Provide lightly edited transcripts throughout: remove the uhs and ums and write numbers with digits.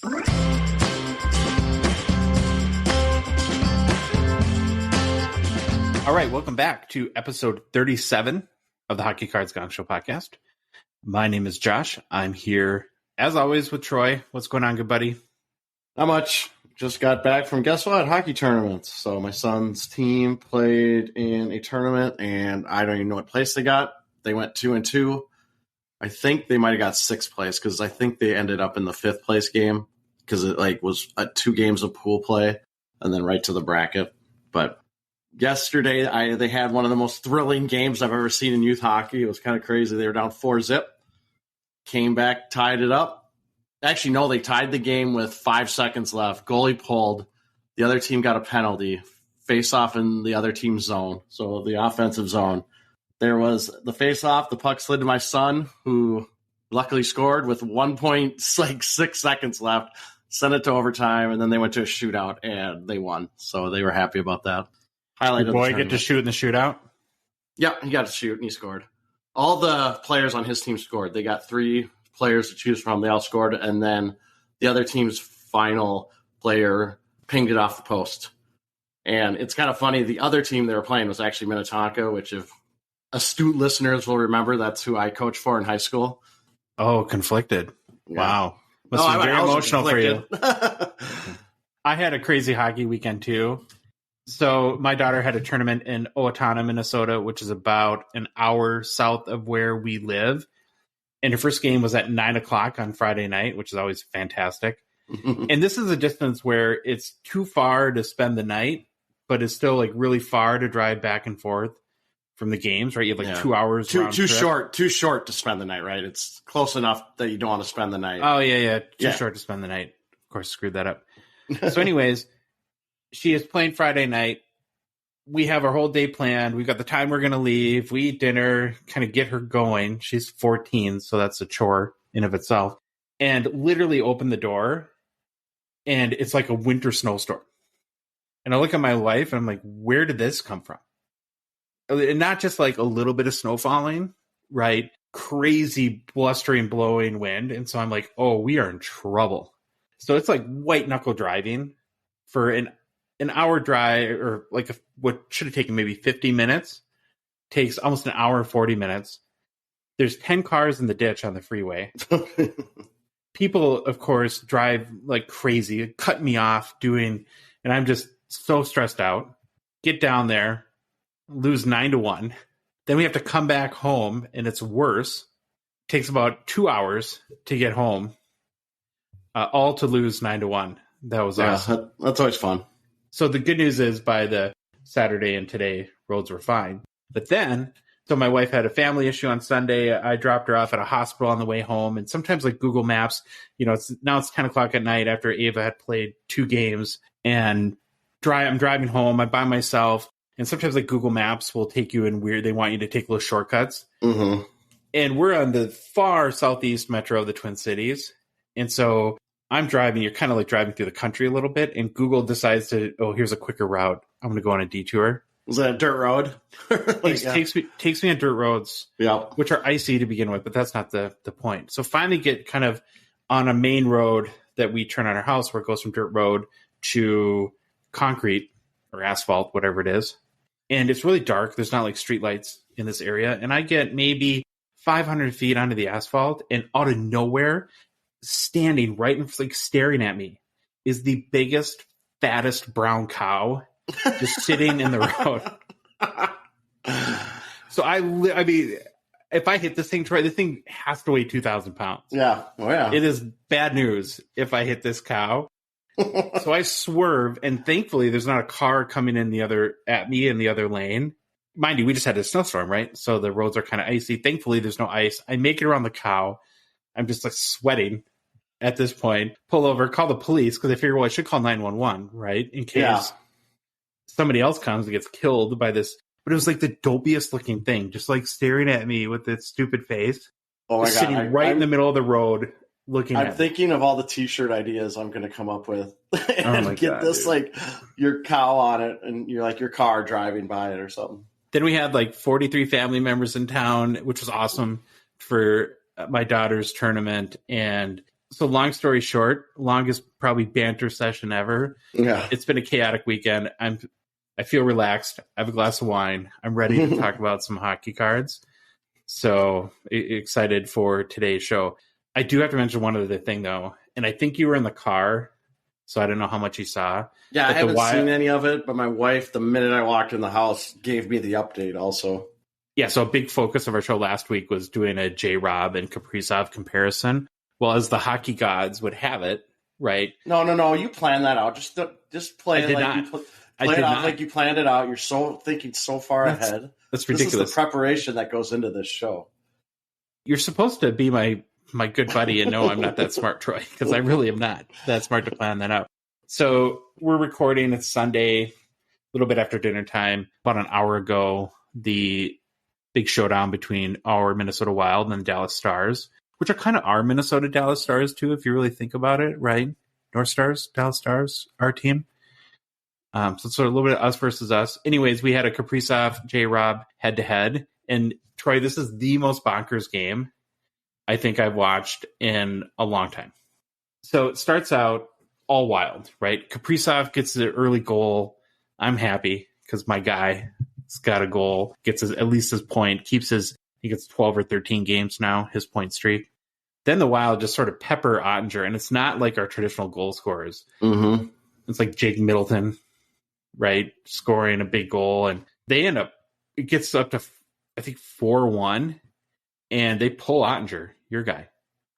All right, welcome back to episode 37 of the Hockey Cards Gongshow podcast. My name is Josh. I'm here, as always, with Troy. What's going on, good buddy? Not much. Just got back from, guess what, hockey tournaments. So my son's team played in a tournament, and I don't even know what place they got. They went 2-2. I think they might have got 6th place because I think they ended up in the 5th place game because it was 2 games of pool play and then right to the bracket. But yesterday, they had one of the most thrilling games I've ever seen in youth hockey. It was kind of crazy. They were down 4-0, came back, tied it up. Actually, no, they tied the game with 5 seconds left. Goalie pulled. The other team got a penalty. Face-off in the other team's zone, so the offensive zone. There was the face-off. The puck slid to my son, who luckily scored with 1.6 seconds left. Sent it to overtime, and then they went to a shootout, and they won. So they were happy about that. Your boy get to shoot in the shootout? Yeah, he got to shoot, and he scored. All the players on his team scored. They got 3 players to choose from. They all scored, and then the other team's final player pinged it off the post. And it's kind of funny. The other team they were playing was actually Minnetonka, which if astute listeners will remember, that's who I coached for in high school. Oh, conflicted. Yeah. Wow. Must be very emotional for you. I had a crazy hockey weekend, too. So my daughter had a tournament in Owatonna, Minnesota, which is about an hour south of where we live. And her first game was at 9 o'clock on Friday night, which is always fantastic. And this is a distance where it's too far to spend the night, but it's still like really far to drive back and forth from the games, right? You have like 2 hours. Too short to spend the night, right? It's close enough that you don't want to spend the night. Oh, yeah. Too short to spend the night. Of course, screwed that up. So anyways, she is playing Friday night. We have our whole day planned. We've got the time we're going to leave. We eat dinner, kind of get her going. She's 14, so that's a chore in of itself. And literally open the door, and it's like a winter snowstorm. And I look at my wife, and I'm like, where did this come from? And not just like a little bit of snow falling, right? Crazy blustering, blowing wind. And so I'm like, oh, we are in trouble. So it's like white knuckle driving for an hour drive, or like what should have taken maybe 50 minutes, takes almost an hour and 40 minutes. There's 10 cars in the ditch on the freeway. People, of course, drive like crazy, cut me off and I'm just so stressed out. Get down there, lose 9-1. Then we have to come back home, and it's worse. It takes about 2 hours to get home, all to lose 9-1. That was awesome. That's always fun. So the good news is by the Saturday and today, roads were fine. But then, so my wife had a family issue on Sunday. I dropped her off at a hospital on the way home. And sometimes like Google Maps, it's 10 o'clock at night after Ava had played 2 games, and I'm driving home. I'm by myself. And sometimes like Google Maps will take you in weird. They want you to take little shortcuts. Mm-hmm. And we're on the far southeast metro of the Twin Cities. And so I'm driving. You're kind of like driving through the country a little bit. And Google decides here's a quicker route. I'm going to go on a detour. Was that a dirt road? Takes me on dirt roads, which are icy to begin with. But that's not the point. So finally get kind of on a main road that we turn on our house, where it goes from dirt road to concrete or asphalt, whatever it is. And it's really dark. There's not like street lights in this area. And I get maybe 500 feet onto the asphalt, and out of nowhere, standing right and like staring at me, is the biggest, fattest brown cow just sitting in the road. So I mean, if I hit this thing, Troy, this thing has to weigh 2,000 pounds. Yeah. Oh, yeah. It is bad news if I hit this cow. So I swerve, and thankfully there's not a car coming at me in the other lane. Mind you, we just had a snowstorm, right? So the roads are kind of icy. Thankfully, there's no ice. I make it around the cow. I'm just like sweating at this point. Pull over, call the police, because I figure, well, I should call 911, right? In case somebody else comes and gets killed by this. But it was like the dopiest looking thing, just like staring at me with its stupid face. Oh my God. Sitting in the middle of the road. I'm thinking of all the T-shirt ideas I'm going to come up with and get this, dude. Like your cow on it, and you're like your car driving by it or something. Then we had like 43 family members in town, which was awesome for my daughter's tournament. And So long story short, longest probably banter session ever. Yeah. It's been a chaotic weekend. I feel relaxed. I have a glass of wine. I'm ready to talk about some hockey cards. So excited for today's show. I do have to mention one other thing, though. And I think you were in the car, so I don't know how much you saw. Yeah, I haven't seen any of it, but my wife, the minute I walked in the house, gave me the update also. Yeah, so a big focus of our show last week was doing a J-Rob and Kaprizov comparison. Well, as the hockey gods would have it, right? No. You planned that out. Just play it like you planned it out. You're thinking so far ahead. That's ridiculous. This is the preparation that goes into this show. You're supposed to be my good buddy and know I'm not that smart, Troy, because I really am not that smart to plan that out. So we're recording. It's Sunday, a little bit after dinner time. About an hour ago, the big showdown between our Minnesota Wild and the Dallas Stars, which are kind of our Minnesota Dallas Stars too, if you really think about it, right? North Stars, Dallas Stars, our team. So it's sort of a little bit of us versus us. Anyways, we had a Kaprizov, J-Rob head-to-head. And Troy, this is the most bonkers game I think I've watched in a long time. So it starts out all Wild, right? Kaprizov gets the early goal. I'm happy because my guy has got a goal, gets at least his point, he gets 12 or 13 games now, his point streak. Then the Wild just sort of pepper Ottinger, and it's not like our traditional goal scorers. Mm-hmm. It's like Jake Middleton, right, scoring a big goal, and it gets up to, I think, 4-1, and they pull Ottinger, your guy.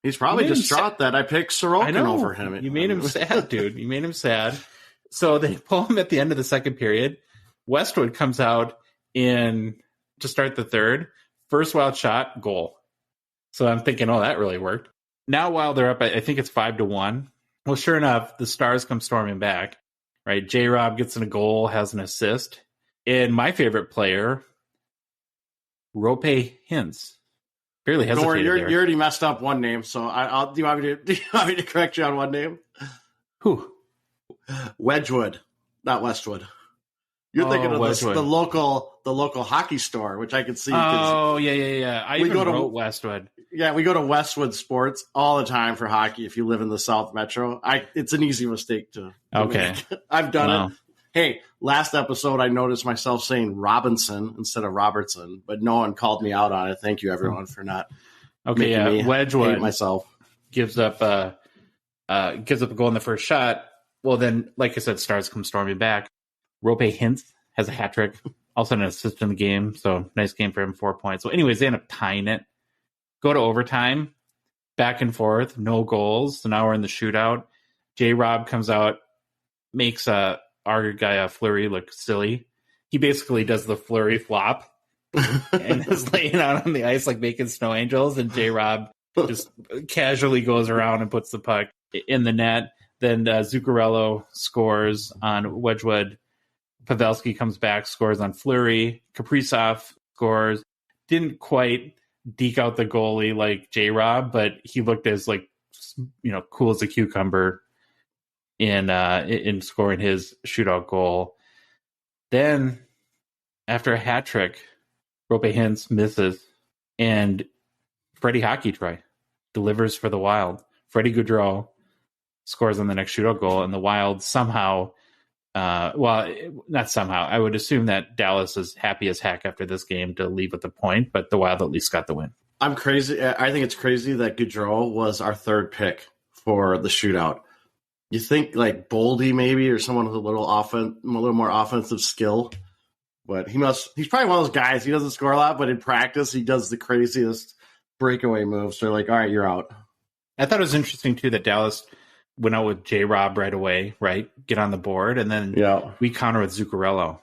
He's probably distraught that I picked Sorokin over him. You made him sad, dude. You made him sad. So they pull him at the end of the second period. Westwood comes out to start the third. First Wild shot, goal. So I'm thinking, oh, that really worked. Now while they're up, I think it's 5-1. Well, sure enough, the Stars come storming back. Right, J-Rob gets in a goal, has an assist. And my favorite player, Rope Hintz. Barely hesitated there. You already messed up one name, so do you want me to correct you on one name? Who? Wedgwood, not Westwood. You're thinking of the local hockey store, which I can see. Oh, yeah. I even wrote Westwood. Yeah, we go to Westwood Sports all the time for hockey if you live in the South Metro. It's an easy mistake to make. I've done it. Hey, last episode I noticed myself saying Robinson instead of Robertson, but no one called me out on it. Thank you, everyone, for not making me Wedgwood myself. Gives up a goal in the first shot. Well, then, like I said, Stars come storming back. Rope Hintz has a hat trick, also an assist in the game, so nice game for him, 4 points. So anyways, they end up tying it. Go to overtime, back and forth, no goals. So now we're in the shootout. J-Rob comes out, makes our guy Fleury look silly. He basically does the Fleury flop and is laying out on the ice like making snow angels, and J-Rob just casually goes around and puts the puck in the net. Then Zuccarello scores on Wedgwood. Pavelski comes back, scores on Fleury. Kaprizov scores. Didn't quite deke out the goalie like J-Rob, but he looked as cool as a cucumber in scoring his shootout goal. Then, after a hat trick, Rope Hintz misses, and Freddie Hockey Troy delivers for the Wild. Freddie Gaudreau scores on the next shootout goal, and the Wild somehow, not somehow, I would assume that Dallas is happy as heck after this game to leave with the point, but the Wild at least got the win. I'm crazy. I think it's crazy that Gaudreau was our third pick for the shootout. You think like Boldy maybe, or someone with a little more offensive skill, but he's probably one of those guys. He doesn't score a lot, but in practice he does the craziest breakaway moves. So they're like, all right, you're out. I thought it was interesting too that Dallas went out with J-Rob right away, right? Get on the board, and then we counter with Zuccarello.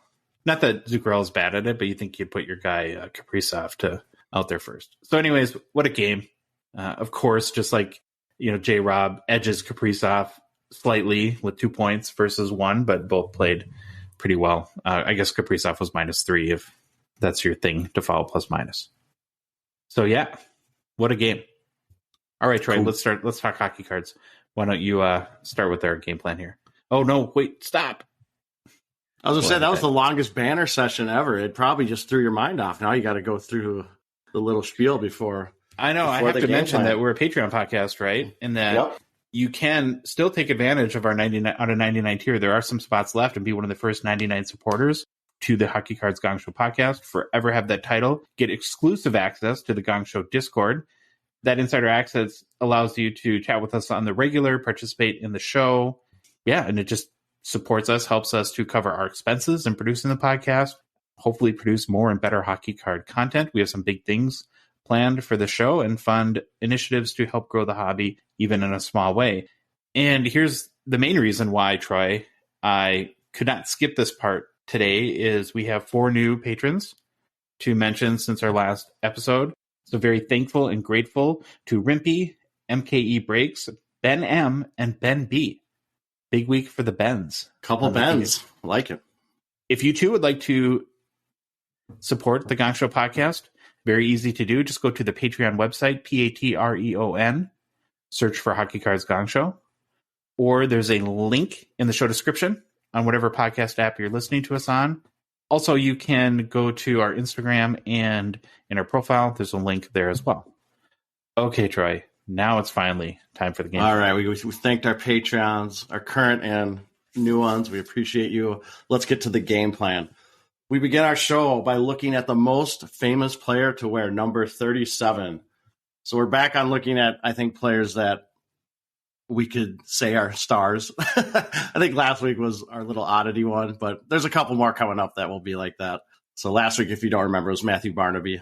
Not that Zuccarello's bad at it, but you think you'd put your guy Kaprizov out there first. So anyways, what a game. Of course, just like, J-Rob edges Kaprizov slightly with 2 points versus 1, but both played pretty well. I guess Kaprizov was -3 if that's your thing to follow plus minus. So yeah, what a game. All right, Troy, cool. Let's talk hockey cards. Why don't you start with our game plan here? Oh, no, wait, stop. I was going to say, that was the longest banner session ever. It probably just threw your mind off. Now you got to go through the little spiel before. I know. I have to mention that we're a Patreon podcast, right? And that you can still take advantage of our 99 out of 99 tier. There are some spots left and be one of the first 99 supporters to the Hockey Cards Gongshow podcast. Forever have that title. Get exclusive access to the Gongshow Discord. That insider access allows you to chat with us on the regular, participate in the show. Yeah, and it just supports us, helps us to cover our expenses in producing the podcast, hopefully produce more and better hockey card content. We have some big things planned for the show and fund initiatives to help grow the hobby, even in a small way. And here's the main reason why, Troy, I could not skip this part today is we have 4 new patrons to mention since our last episode. So very thankful and grateful to Rimpy, MKE Breaks, Ben M, and Ben B. Big week for the Bens. Couple Bens. I like it. If you too would like to support the Gongshow podcast, very easy to do. Just go to the Patreon website, Patreon, search for Hockey Cards Gongshow, or there's a link in the show description on whatever podcast app you're listening to us on. Also, you can go to our Instagram and in our profile, there's a link there as well. Okay, Troy, now it's finally time for the game. All right, we thanked our Patreons, our current and new ones. We appreciate you. Let's get to the game plan. We begin our show by looking at the most famous player to wear number 37. So we're back on looking at, I think, players that we could say are stars. I think last week was our little oddity one, but there's a couple more coming up that will be like that. So last week, if you don't remember, it was Matthew Barnaby.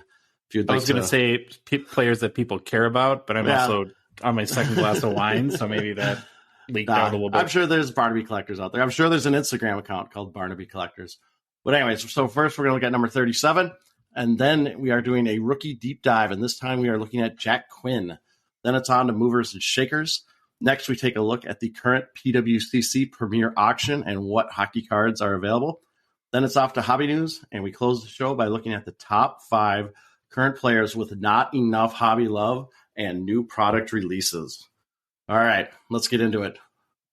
I was going to say players that people care about, but I'm also on my second glass of wine, so maybe that leaked out a little bit. I'm sure there's Barnaby collectors out there. I'm sure there's an Instagram account called Barnaby Collectors. But anyways, so first we're going to look at number 37, and then we are doing a rookie deep dive, and this time we are looking at Jack Quinn. Then it's on to movers and shakers. Next, we take a look at the current PWCC Premier Auction and what hockey cards are available. Then it's off to hobby news, and we close the show by looking at the top 5 current players with not enough hobby love and new product releases. All right, let's get into it.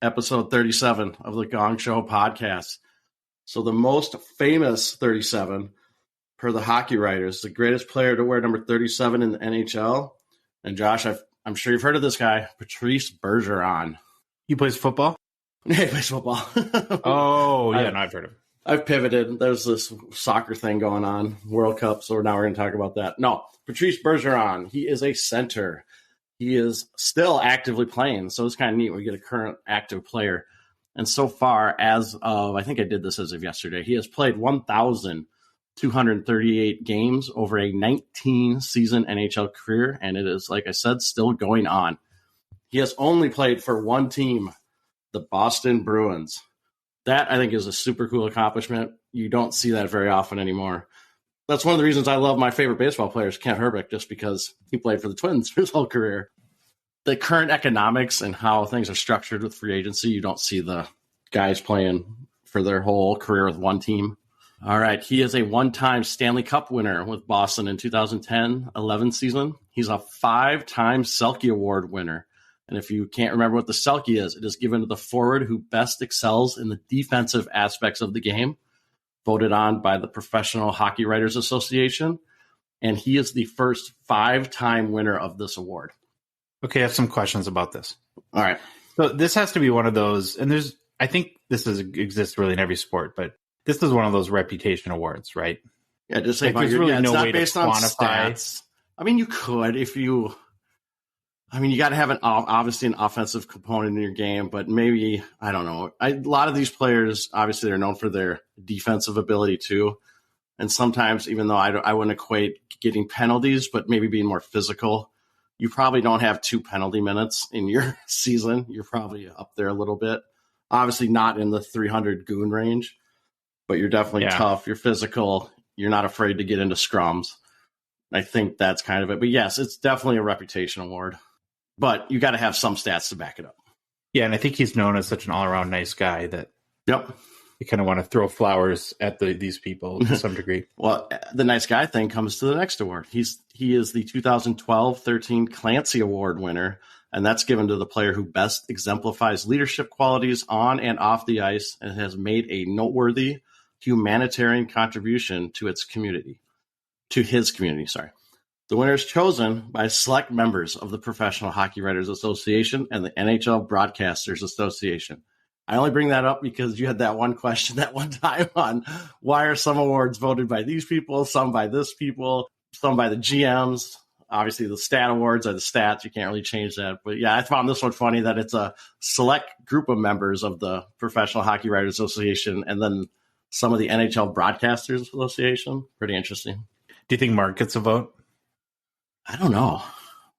Episode 37 of the Gong Show podcast. So the most famous 37 per the hockey writers, the greatest player to wear number 37 in the NHL. And Josh, I'm sure you've heard of this guy, Patrice Bergeron. He plays football? Yeah, he plays football. Oh, yeah, I've heard of him. I've pivoted. There's this soccer thing going on, World Cup, so now we're going to talk about that. No, Patrice Bergeron, he is a center. He is still actively playing, so it's kind of neat. We get a current active player. And so far, as of, I think I did this as of yesterday, he has played 1,238 games over a 19-season NHL career, and it is, like I said, still going on. He has only played for one team, the Boston Bruins. That, I think, is a super cool accomplishment. You don't see that very often anymore. That's one of the reasons I love my favorite baseball players, Kent Hrbek, just because he played for the Twins his whole career. The current economics and how things are structured with free agency, you don't see the guys playing for their whole career with one team. All right, he is a one-time Stanley Cup winner with Boston in 2010-11 season. He's a 5-time Selke Award winner. And if you can't remember what the Selke is, it is given to the forward who best excels in the defensive aspects of the game, voted on by the Professional Hockey Writers Association. And he is the first 5-time winner of this award. Okay, I have some questions about this. All right. So this has to be one of those, and I think this exists really in every sport, but this is one of those reputation awards, right? Yeah, just say there's really no way based to quantify. Stats. I mean, you could if you. I mean, you got to have obviously an offensive component in your game, but maybe, I don't know. A lot of these players, obviously, they're known for their defensive ability too. And sometimes, even though I wouldn't equate getting penalties, but maybe being more physical, you probably don't have 2 penalty minutes in your season. You're probably up there a little bit. Obviously not in the 300 goon range, but you're definitely tough. You're physical. You're not afraid to get into scrums. I think that's kind of it. But yes, it's definitely a reputation award. But you got to have some stats to back it up. Yeah, and I think he's known as such an all-around nice guy that you kind of want to throw flowers at these people to some degree. Well, the nice guy thing comes to the next award. He is the 2012-13 Clancy Award winner, and that's given to the player who best exemplifies leadership qualities on and off the ice and has made a noteworthy humanitarian contribution to his community. The winner is chosen by select members of the Professional Hockey Writers Association and the NHL Broadcasters Association. I only bring that up because you had that one question that one time on why are some awards voted by these people, some by this people, some by the GMs. Obviously, the stat awards are the stats. You can't really change that. But yeah, I found this one funny that it's a select group of members of the Professional Hockey Writers Association and then some of the NHL Broadcasters Association. Pretty interesting. Do you think Mark gets a vote? I don't know.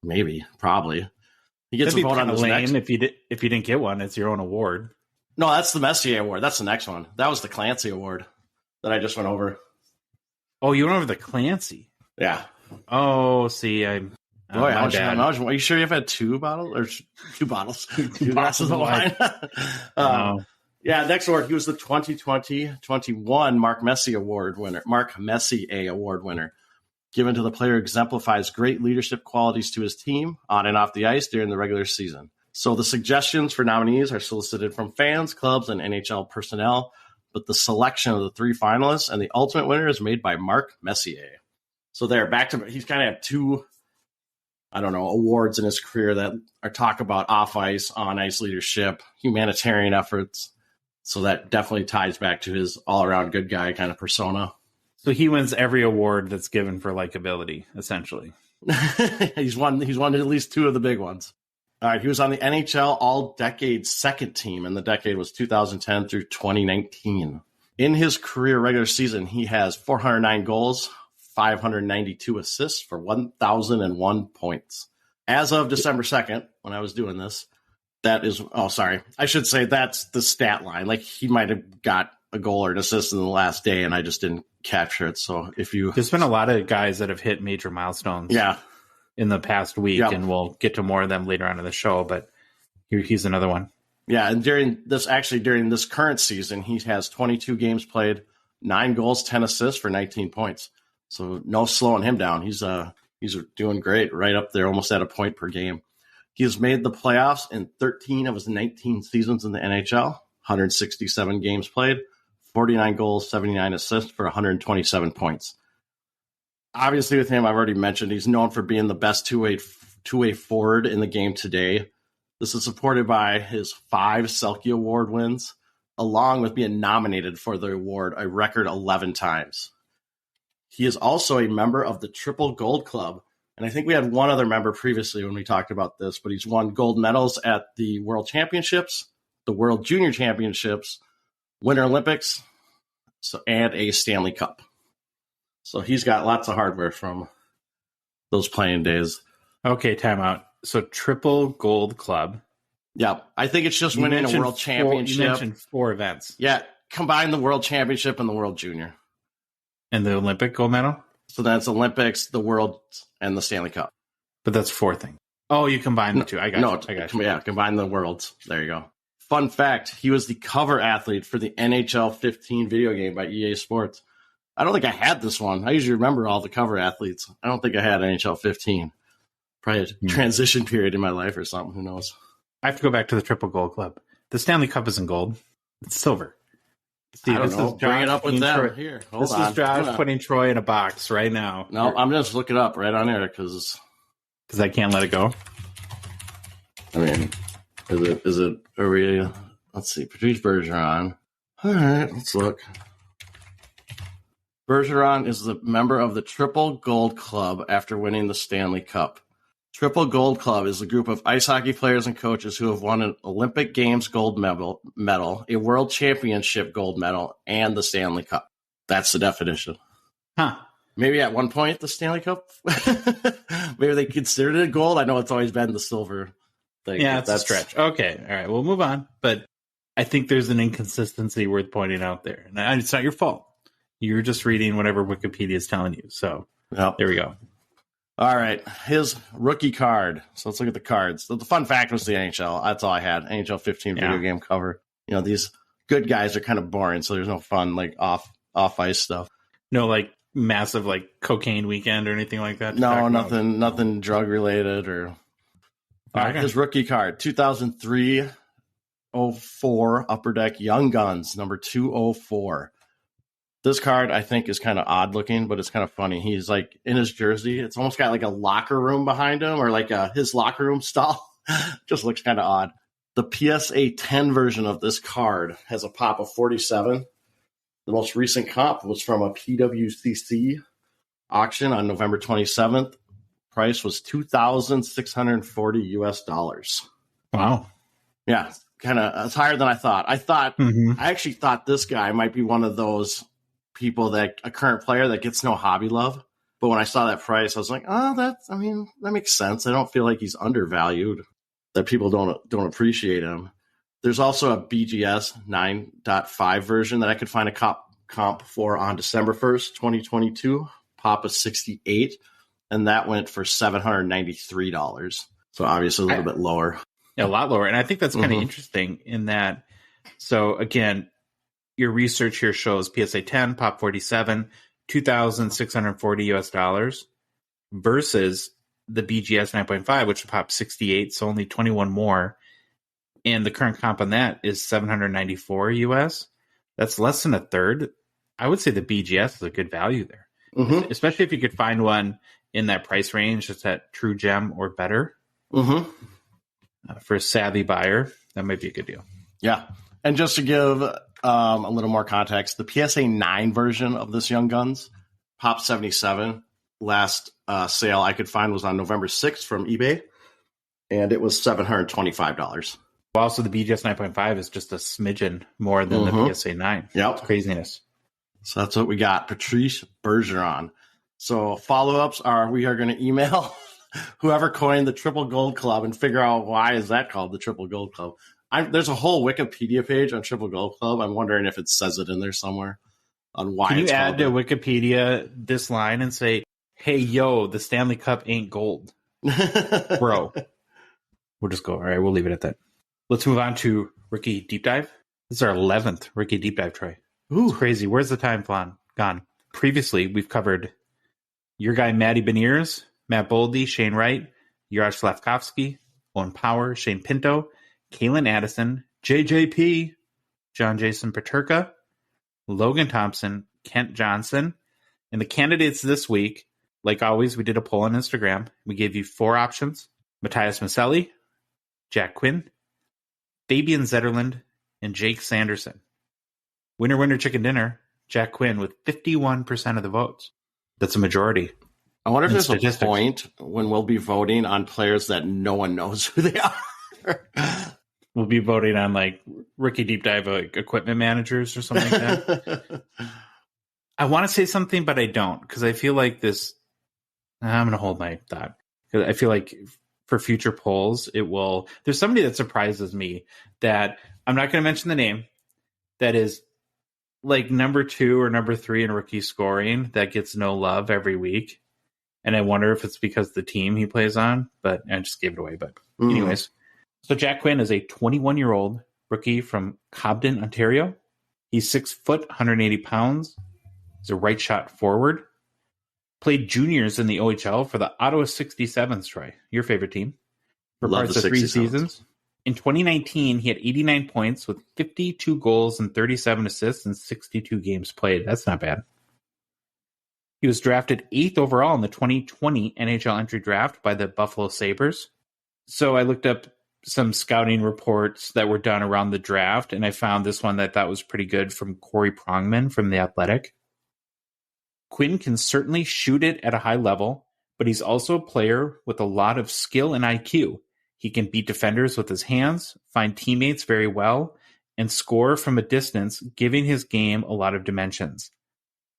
Maybe. Probably. He gets That'd a vote on his next. if you didn't get one, it's your own award. No, that's the Messier Award. That's the next one. That was the Clancy Award that I just went over. Oh, you went over the Clancy? Yeah. Oh, see, I'm. Boy, are you sure you've had two bottles or two bottles? Two glasses of wine. No. Yeah, next award. He was the 2020-21 Mark Messier Award winner, given to the player who exemplifies great leadership qualities to his team on and off the ice during the regular season. So the suggestions for nominees are solicited from fans, clubs, and NHL personnel, but the selection of the three finalists and the ultimate winner is made by Mark Messier. So they're back to, he's kind of had two, awards in his career that are talk about off ice, on ice leadership, humanitarian efforts. So that definitely ties back to his all around good guy kind of persona. So he wins every award that's given for likability, essentially. He's won at least two of the big ones. All right, he was on the NHL All-Decade second team, and the decade was 2010 through 2019. In his career regular season, he has 409 goals, 592 assists for 1,001 points. As of December 2nd, when I was doing this, I should say that's the stat line. Like, he might have got a goal or an assist in the last day, and I just didn't capture it. So there's been a lot of guys that have hit major milestones. Yeah. In the past week, and we'll get to more of them later on in the show, but he's another one. Yeah, and during this current season, he has 22 games played, 9 goals, 10 assists for 19 points. So no slowing him down. He's doing great, right up there, almost at a point per game. He has made the playoffs in 13 of his 19 seasons in the NHL, 167 games played, 49 goals, 79 assists for 127 points. Obviously, with him, I've already mentioned he's known for being the best two-way forward in the game today. This is supported by his 5 Selke Award wins, along with being nominated for the award a record 11 times. He is also a member of the Triple Gold Club, and I think we had one other member previously when we talked about this, but he's won gold medals at the World Championships, the World Junior Championships, Winter Olympics, and a Stanley Cup. So he's got lots of hardware from those playing days. Okay, timeout. So Triple Gold Club. Yeah, I think it's just winning a World Championship. You mentioned 4 events. Yeah, combine the World Championship and the World Junior. And the Olympic gold medal? So that's Olympics, the World, and the Stanley Cup. But that's 4 things. Oh, you combine the two. I got you. Yeah, combine the Worlds. There you go. Fun fact, he was the cover athlete for the NHL 15 video game by EA Sports. I don't think I had this one. I usually remember all the cover athletes. I don't think I had NHL 15. Probably a transition period in my life or something. Who knows? I have to go back to the Triple Gold Club. The Stanley Cup isn't gold. It's silver. See, this is bring it up with them. Here, this is Josh putting Troy in a box right now. No, I'm just looking it up right on air because I can't let it go. I mean, is it? Are we? Let's see. Patrice Bergeron. All right, let's look. Bergeron is the member of the Triple Gold Club after winning the Stanley Cup. Triple Gold Club is a group of ice hockey players and coaches who have won an Olympic Games gold medal, a World Championship gold medal, and the Stanley Cup. That's the definition. Huh. Maybe at one point the Stanley Cup? Maybe they considered it gold. I know it's always been the silver thing. Yeah, that's a stretch. Okay, all right, we'll move on. But I think there's an inconsistency worth pointing out there. And it's not your fault. You're just reading whatever Wikipedia is telling you. So There we go. All right. His rookie card. So let's look at the cards. So the fun fact was the NHL. That's all I had. NHL 15 video game cover. You know, these good guys are kind of boring, so there's no fun like off ice stuff. No like massive like cocaine weekend or anything like that? No, nothing drug related or his rookie card. 2003-04 Upper Deck Young Guns, number 204. This card, I think, is kind of odd looking, but it's kind of funny. He's like in his jersey. It's almost got like a locker room behind him, or like his locker room style. Just looks kind of odd. The PSA 10 version of this card has a pop of 47. The most recent comp was from a PWCC auction on November 27th. Price was $2,640 US. Wow. Yeah, it's higher than I thought. I actually thought this guy might be one of those people a current player that gets no hobby love. But when I saw that price, I was like, that makes sense. I don't feel like he's undervalued, that people don't appreciate him. There's also a BGS 9.5 version that I could find a comp for on December 1st, 2022. Pop of 68, and that went for $793. So obviously a little bit lower. Yeah, a lot lower. And I think that's kind of interesting in that. So again, your research here shows PSA 10, pop 47, $2,640 US versus the BGS 9.5, which popped 68, so only 21 more. And the current comp on that is 794 US. That's less than a third. I would say the BGS is a good value there, especially if you could find one in that price range that's at True Gem or better. For a savvy buyer, that might be a good deal. Yeah. And just to give a little more context, the PSA 9 version of this Young Guns, Pop 77, last sale I could find was on November 6th from eBay, and it was $725. Also, the BGS 9.5 is just a smidgen more than the PSA 9. Yep. It's craziness. So that's what we got. Patrice Bergeron. So follow-ups are, we are going to email whoever coined the Triple Gold Club and figure out why is that called the Triple Gold Club. There's a whole Wikipedia page on Triple Gold Club. I'm wondering if it says it in there somewhere on why. Can you it's add to called Wikipedia this line and say, "Hey, yo, the Stanley Cup ain't gold, bro"? We'll just go. All right, we'll leave it at that. Let's move on to Rookie Deep Dive. This is our 11th Rookie Deep Dive, Troy. It's crazy. Where's the time gone? Previously, we've covered your guy Matty Beniers, Matt Boldy, Shane Wright, Juraj Slavkovsky, Owen Power, Shane Pinto, Kalen Addison, JJP, John Jason Paterka, Logan Thompson, Kent Johnson. And the candidates this week, like always, we did a poll on Instagram. We gave you 4 options: Matthias Maselli, Jack Quinn, Fabian Zetterlund, and Jake Sanderson. Winner, winner, chicken dinner, Jack Quinn with 51% of the votes. That's a majority. I wonder if there's a point when we'll be voting on players that no one knows who they are. We'll be voting on like Rookie Deep Dive equipment managers or something like that. I want to say something, but I don't, because I feel like this. I'm going to hold my thought, because I feel like for future polls, it will. There's somebody that surprises me that I'm not going to mention the name, that is like number 2 or number 3 in rookie scoring that gets no love every week. And I wonder if it's because the team he plays on, but I just gave it away. But anyways, so Jack Quinn is a 21-year-old rookie from Cobden, Ontario. He's 6 foot, 180 pounds. He's a right shot forward. Played juniors in the OHL for the Ottawa 67s, Troy, your favorite team, for parts of 3 seasons. In 2019, he had 89 points with 52 goals and 37 assists in 62 games played. That's not bad. He was drafted 8th overall in the 2020 NHL entry draft by the Buffalo Sabres. So I looked up some scouting reports that were done around the draft, and I found this one that I thought was pretty good from Corey Prongman from The Athletic. Quinn can certainly shoot it at a high level, but he's also a player with a lot of skill and IQ. He can beat defenders with his hands, find teammates very well, and score from a distance, giving his game a lot of dimensions.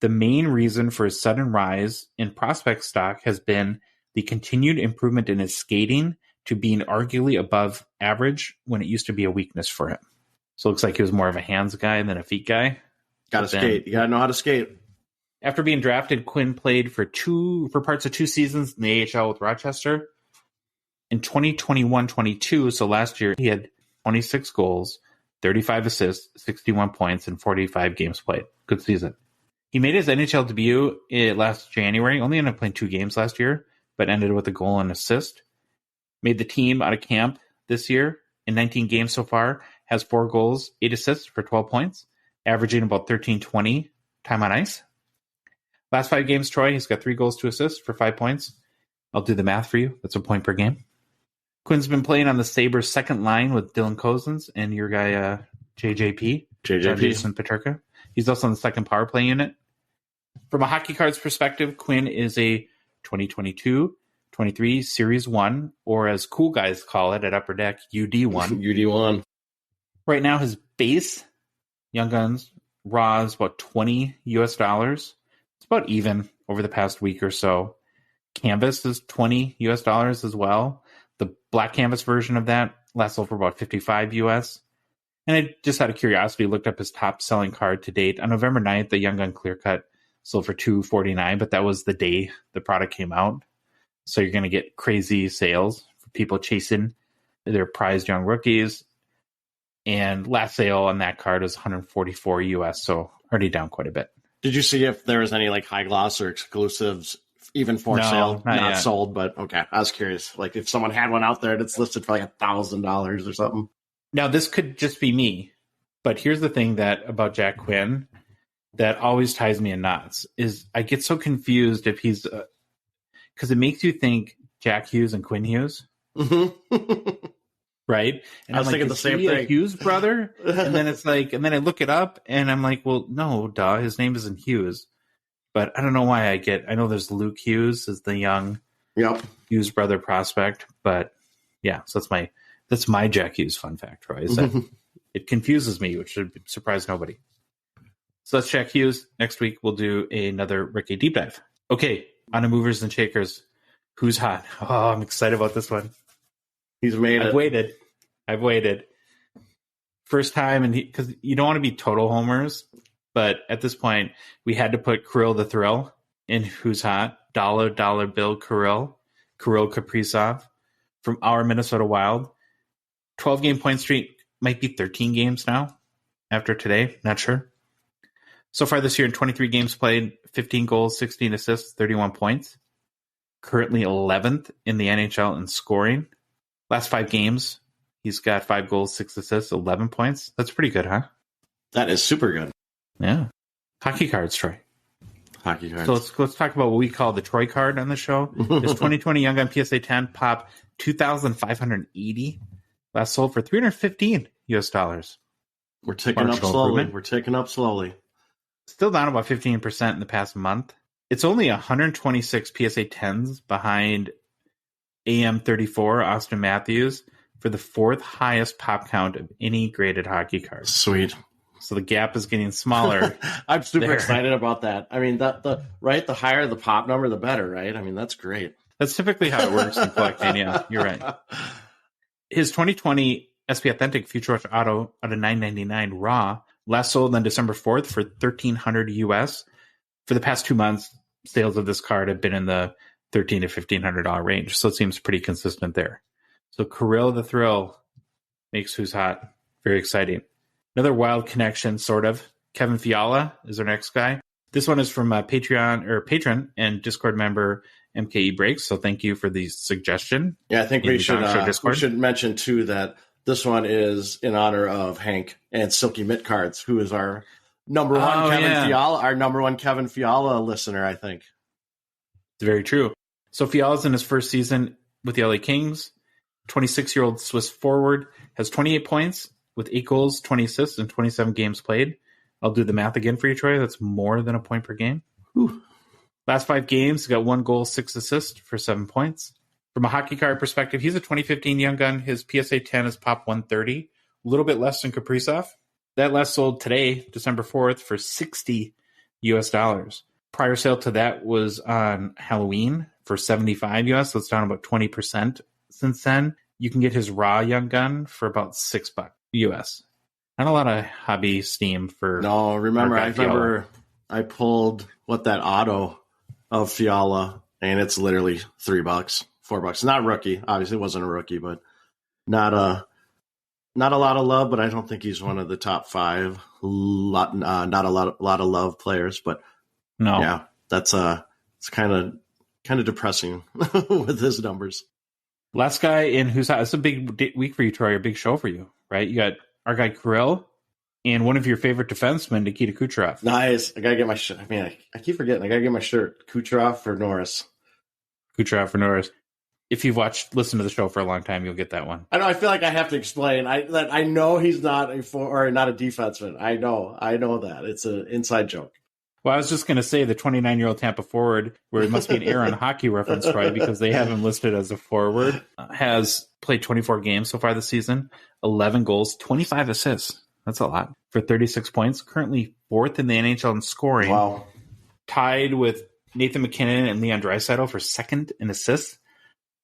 The main reason for his sudden rise in prospect stock has been the continued improvement in his skating to being arguably above average when it used to be a weakness for him. So it looks like he was more of a hands guy than a feet guy. Got to skate. You got to know how to skate. After being drafted, Quinn played for parts of 2 seasons in the AHL with Rochester. In 2021-22, so last year, he had 26 goals, 35 assists, 61 points, and 45 games played. Good season. He made his NHL debut last January. Only ended up playing 2 games last year, but ended with a goal and assist. Made the team out of camp this year. In 19 games so far, has 4 goals, 8 assists for 12 points, averaging about 13-20 time on ice. Last 5 games, Troy, he's got 3 goals, 2 assists for 5 points. I'll do the math for you. That's a point per game. Quinn's been playing on the Sabres second line with Dylan Cozens and your guy, JJP. Jason Peterka. He's also on the second power play unit. From a hockey cards perspective, Quinn is a 2022-23 Series 1, or as cool guys call it at Upper Deck, UD1. UD1. Right now, his base, Young Guns, raw is about $20 US. It's about even over the past week or so. Canvas is $20 US as well. The black canvas version of that last sold for about $55 US. And I just out of curiosity looked up his top selling card to date. On November 9th, the Young Gun Clear Cut sold for $249, but that was the day the product came out. So you're going to get crazy sales for people chasing their prized young rookies. And last sale on that card is $144 US, so already down quite a bit. Did you see if there was any like high gloss or exclusives even for sale? Not sold, but okay. I was curious. Like if someone had one out there that's listed for like $1,000 or something. Now this could just be me, but here's the thing that about Jack Quinn that always ties me in knots is I get so confused if he's because it makes you think Jack Hughes and Quinn Hughes. Mm-hmm. Right? And I was thinking the same thing. Hughes brother? And then it's like, and then I look it up and I'm like, well, no, duh, his name isn't Hughes. But I don't know why I know there's Luke Hughes as the young Hughes brother prospect. But yeah, so that's my Jack Hughes fun fact, Troy. Is that it confuses me, which should surprise nobody. So that's Jack Hughes. Next week we'll do another Ricky deep dive. Okay, on to movers and shakers. Who's hot? Oh, I'm excited about this one. He's made it. I've waited. First time, and because you don't want to be total homers, but at this point, we had to put Kirill the Thrill in Who's Hot. Dollar bill Kirill Kaprizov from our Minnesota Wild. 12-game point streak, might be 13 games now after today. Not sure. So far this year, in 23 games played, 15 goals, 16 assists, 31 points. Currently 11th in the NHL in scoring. Last 5 games, he's got 5 goals, 6 assists, 11 points. That's pretty good, huh? That is super good. Yeah. Hockey cards, Troy. Hockey cards. So let's talk about what we call the Troy card on the show. This 2020 Young Gun PSA 10 pop 2,580. Last sold for $315 US. We're ticking up slowly. Still down about 15% in the past month. It's only 126 PSA 10s behind AM34 Austin Matthews for the 4th highest pop count of any graded hockey card. Sweet. So the gap is getting smaller. I'm super excited about that. I mean, the higher the pop number, the better, right? I mean, that's great. That's typically how it works in collecting. Yeah, you're right. His 2020 SP Authentic Future Rush Auto out of $9.99 raw last sold on December 4th for $1,300 US. For the past 2 months, sales of this card have been in the $1,300 to $1,500 range, so it seems pretty consistent there. So Kirill the Thrill makes Who's Hot very exciting. Another wild connection, sort of. Kevin Fiala is our next guy. This one is from patron and Discord member MKE Breaks. So thank you for the suggestion. Yeah, I think we should mention too that this one is in honor of Hank and Silky Mitt Cards, who is our number one Kevin Fiala listener, I think. It's very true. So Fiala's in his first season with the LA Kings. 26-year-old Swiss forward has 28 points with 8 goals, 20 assists, and 27 games played. I'll do the math again for you, Troy. That's more than a point per game. Whew. Last 5 games, got 1 goal, 6 assists for 7 points. From a hockey card perspective, he's a 2015 Young Gun. His PSA 10 is pop 130, a little bit less than Kaprizov. That last sold today, December 4th, for $60 US. Prior sale to that was on Halloween for $75 US, so it's down about 20% since then. You can get his raw Young Gun for about $6 US. Not a lot of hobby steam for. No, remember I pulled that auto of Fiala, and it's literally $3, $4. Not rookie, obviously it wasn't a rookie, but not a lot of love. But I don't think he's one of the top 5. Not a lot of love players, but no, yeah, that's it's kind of depressing with his numbers. Last guy in Who's Hot. It's a big week for you, Troy. A big show for you, right? You got our guy Kirill and one of your favorite defensemen, Nikita Kucherov. Nice. I got to get my shirt. I mean, I keep forgetting. I got to get my shirt. Kucherov for Norris. Kucherov for Norris. If you've listened to the show for a long time, you'll get that one. I know. I feel like I have to explain. I know he's not not a defenseman. I know that. It's an inside joke. Well, I was just going to say the 29-year-old Tampa forward, where it must be an error on Hockey Reference, right? Because they have him listed as a forward, has played 24 games so far this season, 11 goals, 25 assists. That's a lot for 36 points. Currently fourth in the NHL in scoring. Wow. Tied with Nathan McKinnon and Leon Draisaitl for second in assists.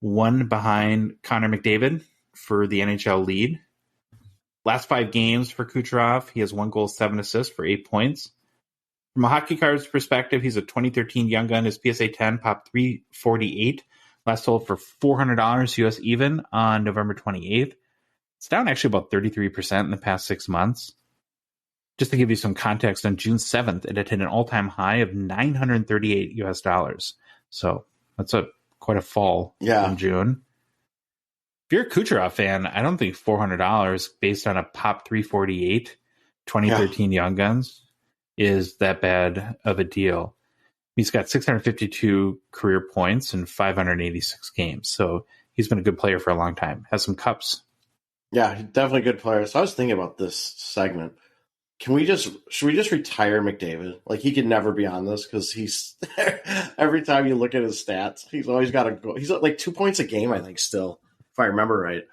One behind Connor McDavid for the NHL lead. Last 5 games for Kucherov, he has 1 goal, 7 assists for 8 points. From a Hockey Cards perspective, he's a 2013 Young Gun. His PSA 10 popped 348. Last sold for $400 US even on November 28th. It's down actually about 33% in the past 6 months. Just to give you some context, on June 7th, it had hit an all-time high of $938 US. So that's quite a fall in June. If you're a Kucherov fan, I don't think $400 based on a pop 348 2013 Young Guns is that bad of a deal. He's got 652 career points in 586 games. So he's been a good player for a long time. Has some cups. Yeah, definitely a good player. So I was thinking about this segment. Should we just retire McDavid? Like, he could never be on this because he's every time you look at his stats, he's always got to go. He's like 2 points a game, I think, still, if I remember right.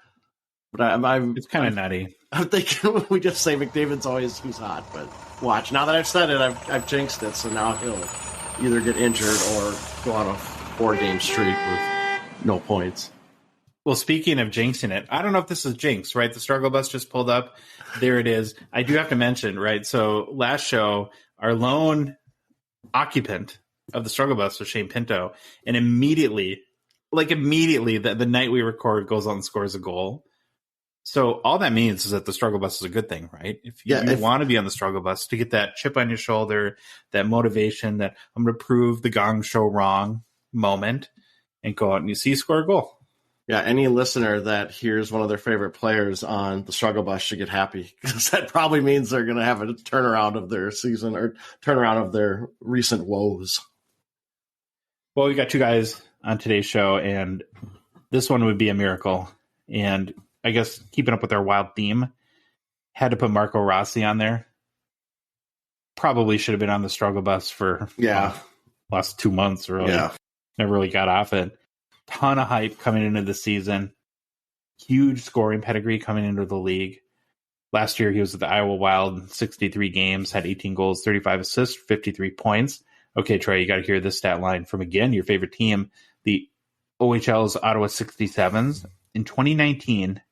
But it's kind of nutty. I'm thinking we just say McDavid's always who's hot. But watch, now that I've said it, I've jinxed it. So now he'll either get injured or go on a 4-game streak with no points. Well, speaking of jinxing it, I don't know if this is jinx, right? The struggle bus just pulled up. There it is. I do have to mention, right? So last show, our lone occupant of the struggle bus was Shane Pinto. And immediately, the night we record, goes on and scores a goal. So all that means is that the struggle bus is a good thing, right? If you want to be on the struggle bus, to get that chip on your shoulder, that motivation, that I'm going to prove the Gong Show wrong moment, and go out and you score a goal. Yeah, any listener that hears one of their favorite players on the struggle bus should get happy, because that probably means they're going to have a turnaround of their season or turnaround of their recent woes. Well, we got 2 guys on today's show, and this one would be a miracle. And I guess keeping up with our wild theme, had to put Marco Rossi on there. Probably should have been on the struggle bus for last 2 months, really. Yeah. Never really got off it. Ton of hype coming into the season. Huge scoring pedigree coming into the league. Last year, he was at the Iowa Wild, 63 games, had 18 goals, 35 assists, 53 points. Okay, Trey, you got to hear this stat line from, again, your favorite team, the OHL's Ottawa 67s. In 2019,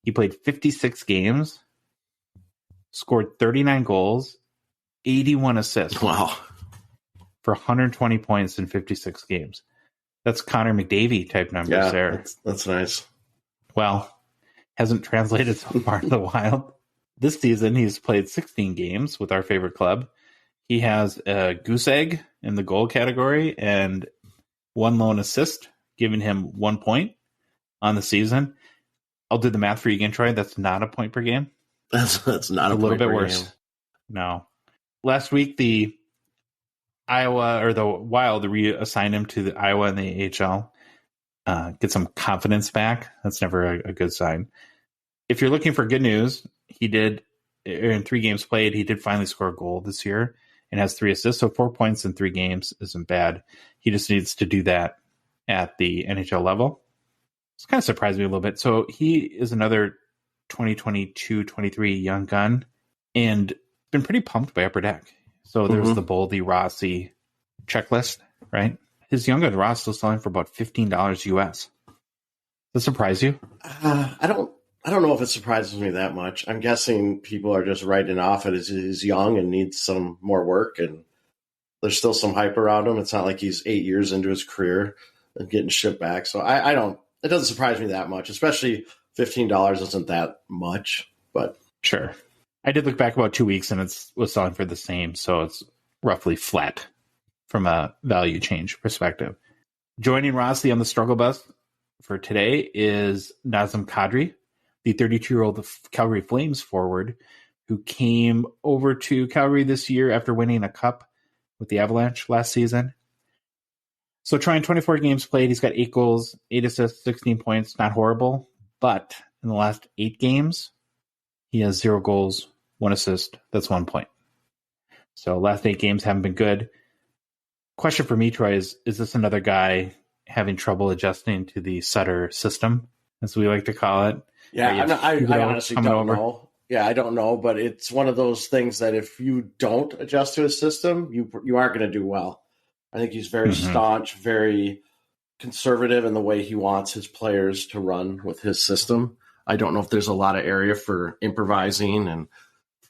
he played 56 games, scored 39 goals, 81 assists. Wow. For 120 points in 56 games. That's Connor McDavid type numbers there. That's nice. Well, hasn't translated so far to the Wild. This season, he's played 16 games with our favorite club. He has a goose egg in the goal category and 1 lone assist, giving him 1 point on the season. I'll do the math for you again, Troy. That's not a point per game. That's not a little bit worse. Game. No. Last week, the Wild reassigned him to the Iowa and the AHL. Get some confidence back. That's never a good sign. If you're looking for good news, he did, in 3 games played, he did finally score a goal this year and has 3 assists. So 4 points in 3 games isn't bad. He just needs to do that at the NHL level. It's kind of surprised me a little bit. So he is another 2022-23 young gun and been pretty pumped by Upper Deck. So there's the Boldy Rossi checklist, right? His young gun Ross still selling for about $15 US. Does that surprise you? I don't know if it surprises me that much. I'm guessing people are just writing off it as he's young and needs some more work, and there's still some hype around him. It's not like he's 8 years into his career and getting shipped back. So it doesn't surprise me that much, especially $15 isn't that much, but sure. I did look back about 2 weeks and it was selling for the same. So it's roughly flat from a value change perspective. Joining Rossi on the struggle bus for today is Nazem Kadri, the 32-year-old Calgary Flames forward, who came over to Calgary this year after winning a cup with the Avalanche last season. So trying 24 games played, he's got 8 goals, 8 assists, 16 points. Not horrible, but in the last 8 games, he has 0 goals, 1 assist. That's 1 point. So last 8 games haven't been good. Question for me, Troy, is this another guy having trouble adjusting to the Sutter system, as we like to call it? Yeah, I honestly don't know. Yeah, I don't know, but it's one of those things that if you don't adjust to his system, you aren't going to do well. I think he's very staunch, very conservative in the way he wants his players to run with his system. I don't know if there's a lot of area for improvising and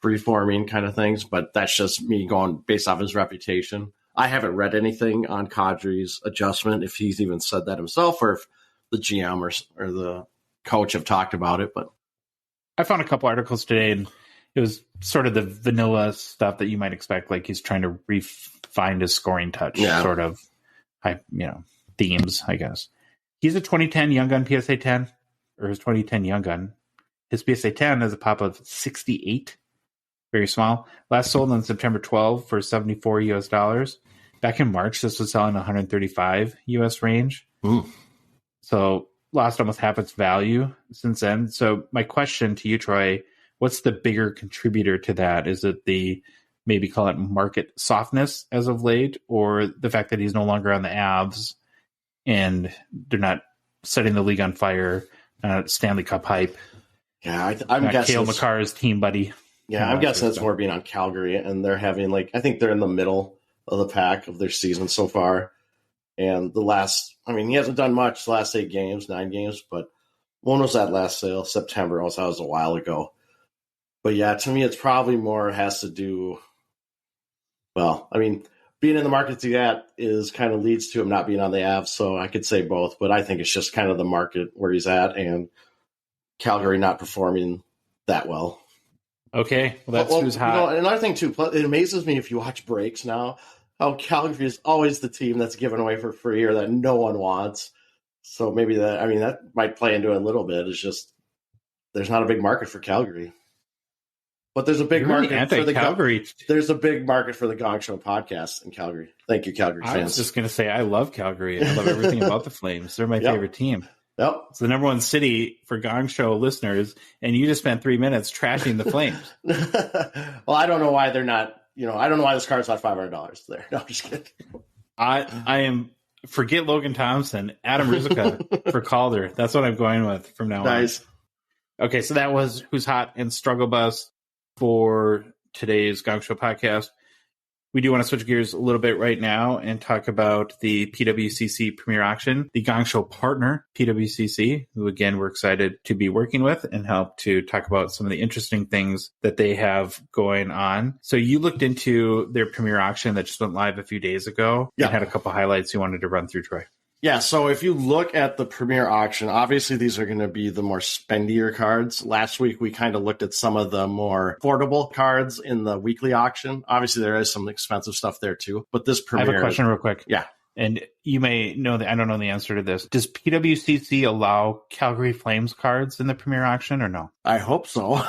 free-forming kind of things, but that's just me going based off his reputation. I haven't read anything on Kadri's adjustment, if he's even said that himself or if the GM or the coach have talked about it. But I found a couple articles today, and it was sort of the vanilla stuff that you might expect, like he's trying to refine his scoring touch, sort of, themes, I guess. He's a 2010 Young Gun PSA 10, or his 2010 Young Gun. His PSA 10 has a pop of 68, very small. Last sold on September 12 for $74 US. Back in March, this was selling $135 US range. Ooh. So lost almost half its value since then. So my question to you, Troy, what's the bigger contributor to that? Is it the, maybe call it market softness as of late, or the fact that he's no longer on the Avs and they're not setting the league on fire, Stanley Cup hype? Yeah, I'm guessing Cale Makar's team buddy. Yeah, I'm guessing it's more being on Calgary, and they're having I think they're in the middle of the pack of their season so far. And he hasn't done much the last 9 games, but when was that last sale? September. Also, that was a while ago. But yeah, to me, it's probably more has to do, being in the market to that is kind of leads to him not being on the Avs. So I could say both, but I think it's just kind of the market where he's at and Calgary not performing that well. Okay, well, that's who's hot. Another thing, too, it amazes me if you watch breaks now, how Calgary is always the team that's given away for free or that no one wants. So maybe that might play into it a little bit. It's just there's not a big market for Calgary. But there's a big market for the Calgary. There's a big market for the Gong Show podcast in Calgary. Thank you, Calgary fans. I was just going to say, I love Calgary. I love everything about the Flames. They're my favorite team. Yep. It's the number one city for Gong Show listeners, and you just spent 3 minutes trashing the Flames. Well, I don't know why they're not, I don't know why this card's not $500 there. No, I'm just kidding. Forget Logan Thompson, Adam Ruzicka for Calder. That's what I'm going with from now on. Nice. Okay, so that was Who's Hot and Struggle Bus for today's Gong Show podcast. We do want to switch gears a little bit right now and talk about the PWCC Premier Auction, the Gong Show partner, PWCC, who, again, we're excited to be working with and help to talk about some of the interesting things that they have going on. So you looked into their Premier Auction that just went live a few days ago and had a couple highlights you wanted to run through, Troy. Yeah, so if you look at the Premier Auction, obviously these are going to be the more spendier cards. Last week, we kind of looked at some of the more affordable cards in the weekly auction. Obviously, there is some expensive stuff there too, but this Premier... I have a question real quick. Yeah. And you may know that I don't know the answer to this. Does PWCC allow Calgary Flames cards in the Premier Auction or no? I hope so.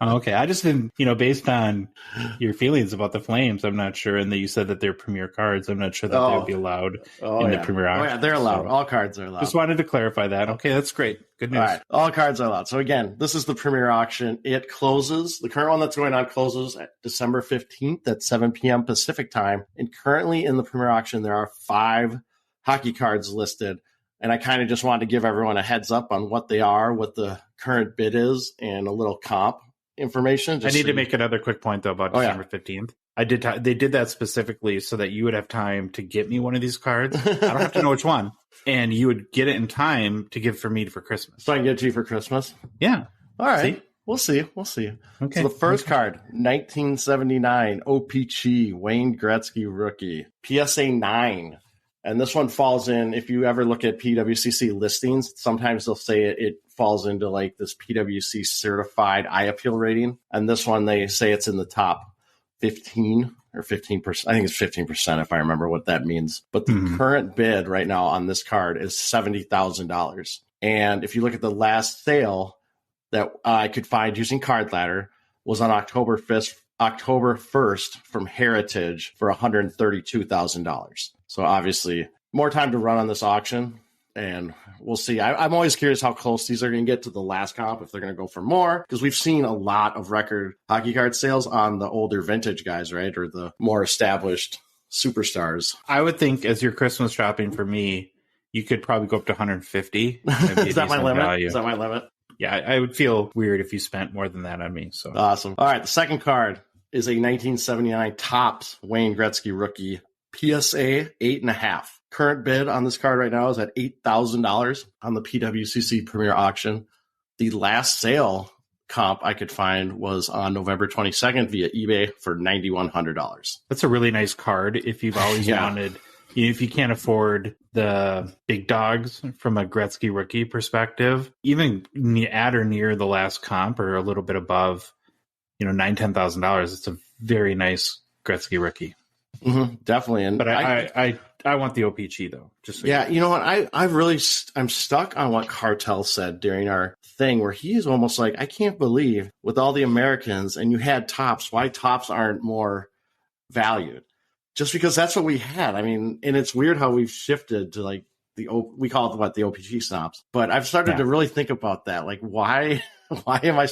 Okay. I just didn't, based on your feelings about the Flames, I'm not sure. And that you said that they're Premier cards. I'm not sure that they would be allowed in the Premier Auction. Oh, yeah, they're allowed. All cards are allowed. Just wanted to clarify that. Okay, that's great. Good news. All right. All cards are allowed. So again, this is the Premier Auction. It closes. The current one that's going on closes at December 15th at 7 p.m. Pacific time. And currently in the Premier Auction, there are 5 hockey cards listed. And I kind of just wanted to give everyone a heads up on what they are, what the current bid is, and a little comp information. I need to make another quick point, though, about December 15th. They did that specifically so that you would have time to get me one of these cards. I don't have to know which one. And you would get it in time to give for me for Christmas. So I can get it to you for Christmas? Yeah. All right. See? We'll see. Okay. So the first card, 1979 OPG, Wayne Gretzky rookie, PSA 9. And this one falls in, if you ever look at PWCC listings, sometimes they'll say it falls into like this PWC certified eye appeal rating. And this one, they say it's in the top 15 or 15%. I think it's 15% if I remember what that means. But the current bid right now on this card is $70,000. And if you look at the last sale that I could find using Card Ladder, was on October 1st from Heritage for $132,000. So obviously more time to run on this auction, and we'll see. I'm always curious how close these are going to get to the last comp, if they're going to go for more, because we've seen a lot of record hockey card sales on the older vintage guys, right? Or the more established superstars. I would think as your Christmas shopping for me, you could probably go up to 150. Is that my limit? Value. Is that my limit? Yeah, I would feel weird if you spent more than that on me. So awesome. All right, the second card is a 1979 Topps Wayne Gretzky rookie PSA 8.5. Current bid on this card right now is at $8,000 on the PWCC Premier Auction. The last sale comp I could find was on November 22nd via eBay for $9,100. That's a really nice card if you've always wanted. If you can't afford the big dogs from a Gretzky rookie perspective, even at or near the last comp or a little bit above, $9,000-$10,000, it's a very nice Gretzky rookie. Mm-hmm, definitely. But I want the OPG though. You know what? I'm stuck on what Cartel said during our thing, where he's almost like, I can't believe with all the Americans and you had Topps, why Topps aren't more valued? Just because that's what we had. I mean, and it's weird how we've shifted to like we call it the OPG snobs. But I've started to really think about that. Like, why do I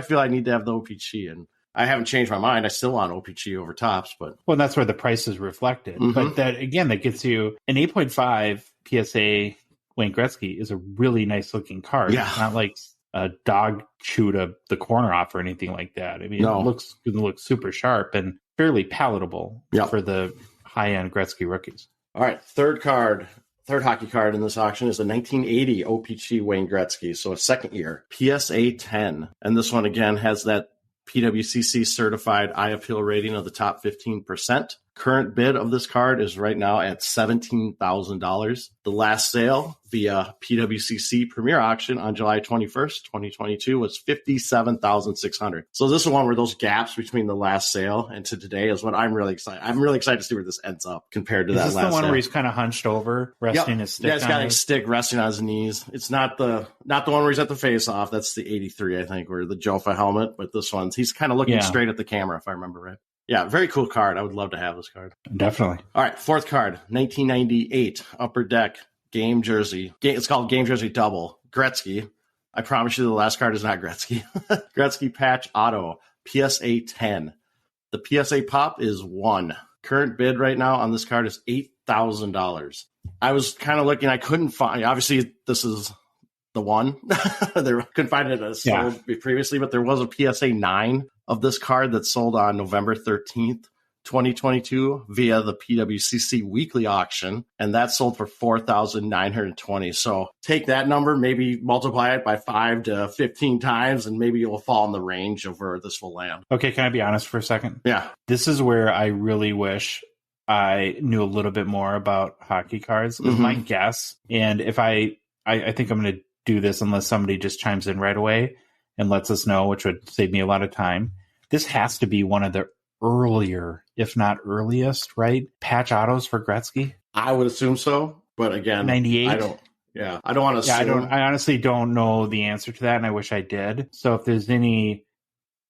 feel I need to have the OPG? And I haven't changed my mind. I still want OPG over Topps, but that's where the price is reflected. Mm-hmm. But that gets you an 8.5 PSA Wayne Gretzky is a really nice looking card. Yeah. It's not like a dog chewed the corner off or anything like that. I mean, it looks super sharp and fairly palatable for the high-end Gretzky rookies. All right, third hockey card in this auction is a 1980 OPG Wayne Gretzky, so a second year, PSA 10. And this one, again, has that PWCC certified eye appeal rating of the top 15%. Current bid of this card is right now at $17,000. The last sale via PWCC Premier Auction on July 21st, 2022 was $57,600. So this is one where those gaps between the last sale and to today is what I'm really excited. I'm really excited to see where this ends up compared to that last sale. Is this the one where he's kind of hunched over, resting his stick? Yeah, he's got his stick resting on his knees. It's not the one where he's at the face-off. That's the 83, I think, or the Jofa helmet. But this one's, he's kind of looking straight at the camera, if I remember right. Yeah, very cool card. I would love to have this card. Definitely. All right, fourth card, 1998 Upper Deck game jersey. It's called Game Jersey Double. Gretzky. I promise you the last card is not Gretzky. Gretzky patch auto, PSA 10. The PSA pop is 1. Current bid right now on this card is $8,000. I was kind of looking. I couldn't find. Obviously, this is the one. Couldn't find it as sold previously, but there was a PSA 9 of this card that sold on November 13th, 2022 via the PWCC weekly auction, and that sold for $4,920. So take that number, maybe multiply it by 5 to 15 times, and maybe it will fall in the range of where this will land. Okay, can I be honest for a second? Yeah. This is where I really wish I knew a little bit more about hockey cards. Mm-hmm. My guess, and if I think I'm going to do this unless somebody just chimes in right away and lets us know, which would save me a lot of time. This has to be one of the earlier, if not earliest, right? Patch autos for Gretzky? I would assume so. But again, 98. I don't want to assume. I honestly don't know the answer to that, and I wish I did. So if there's any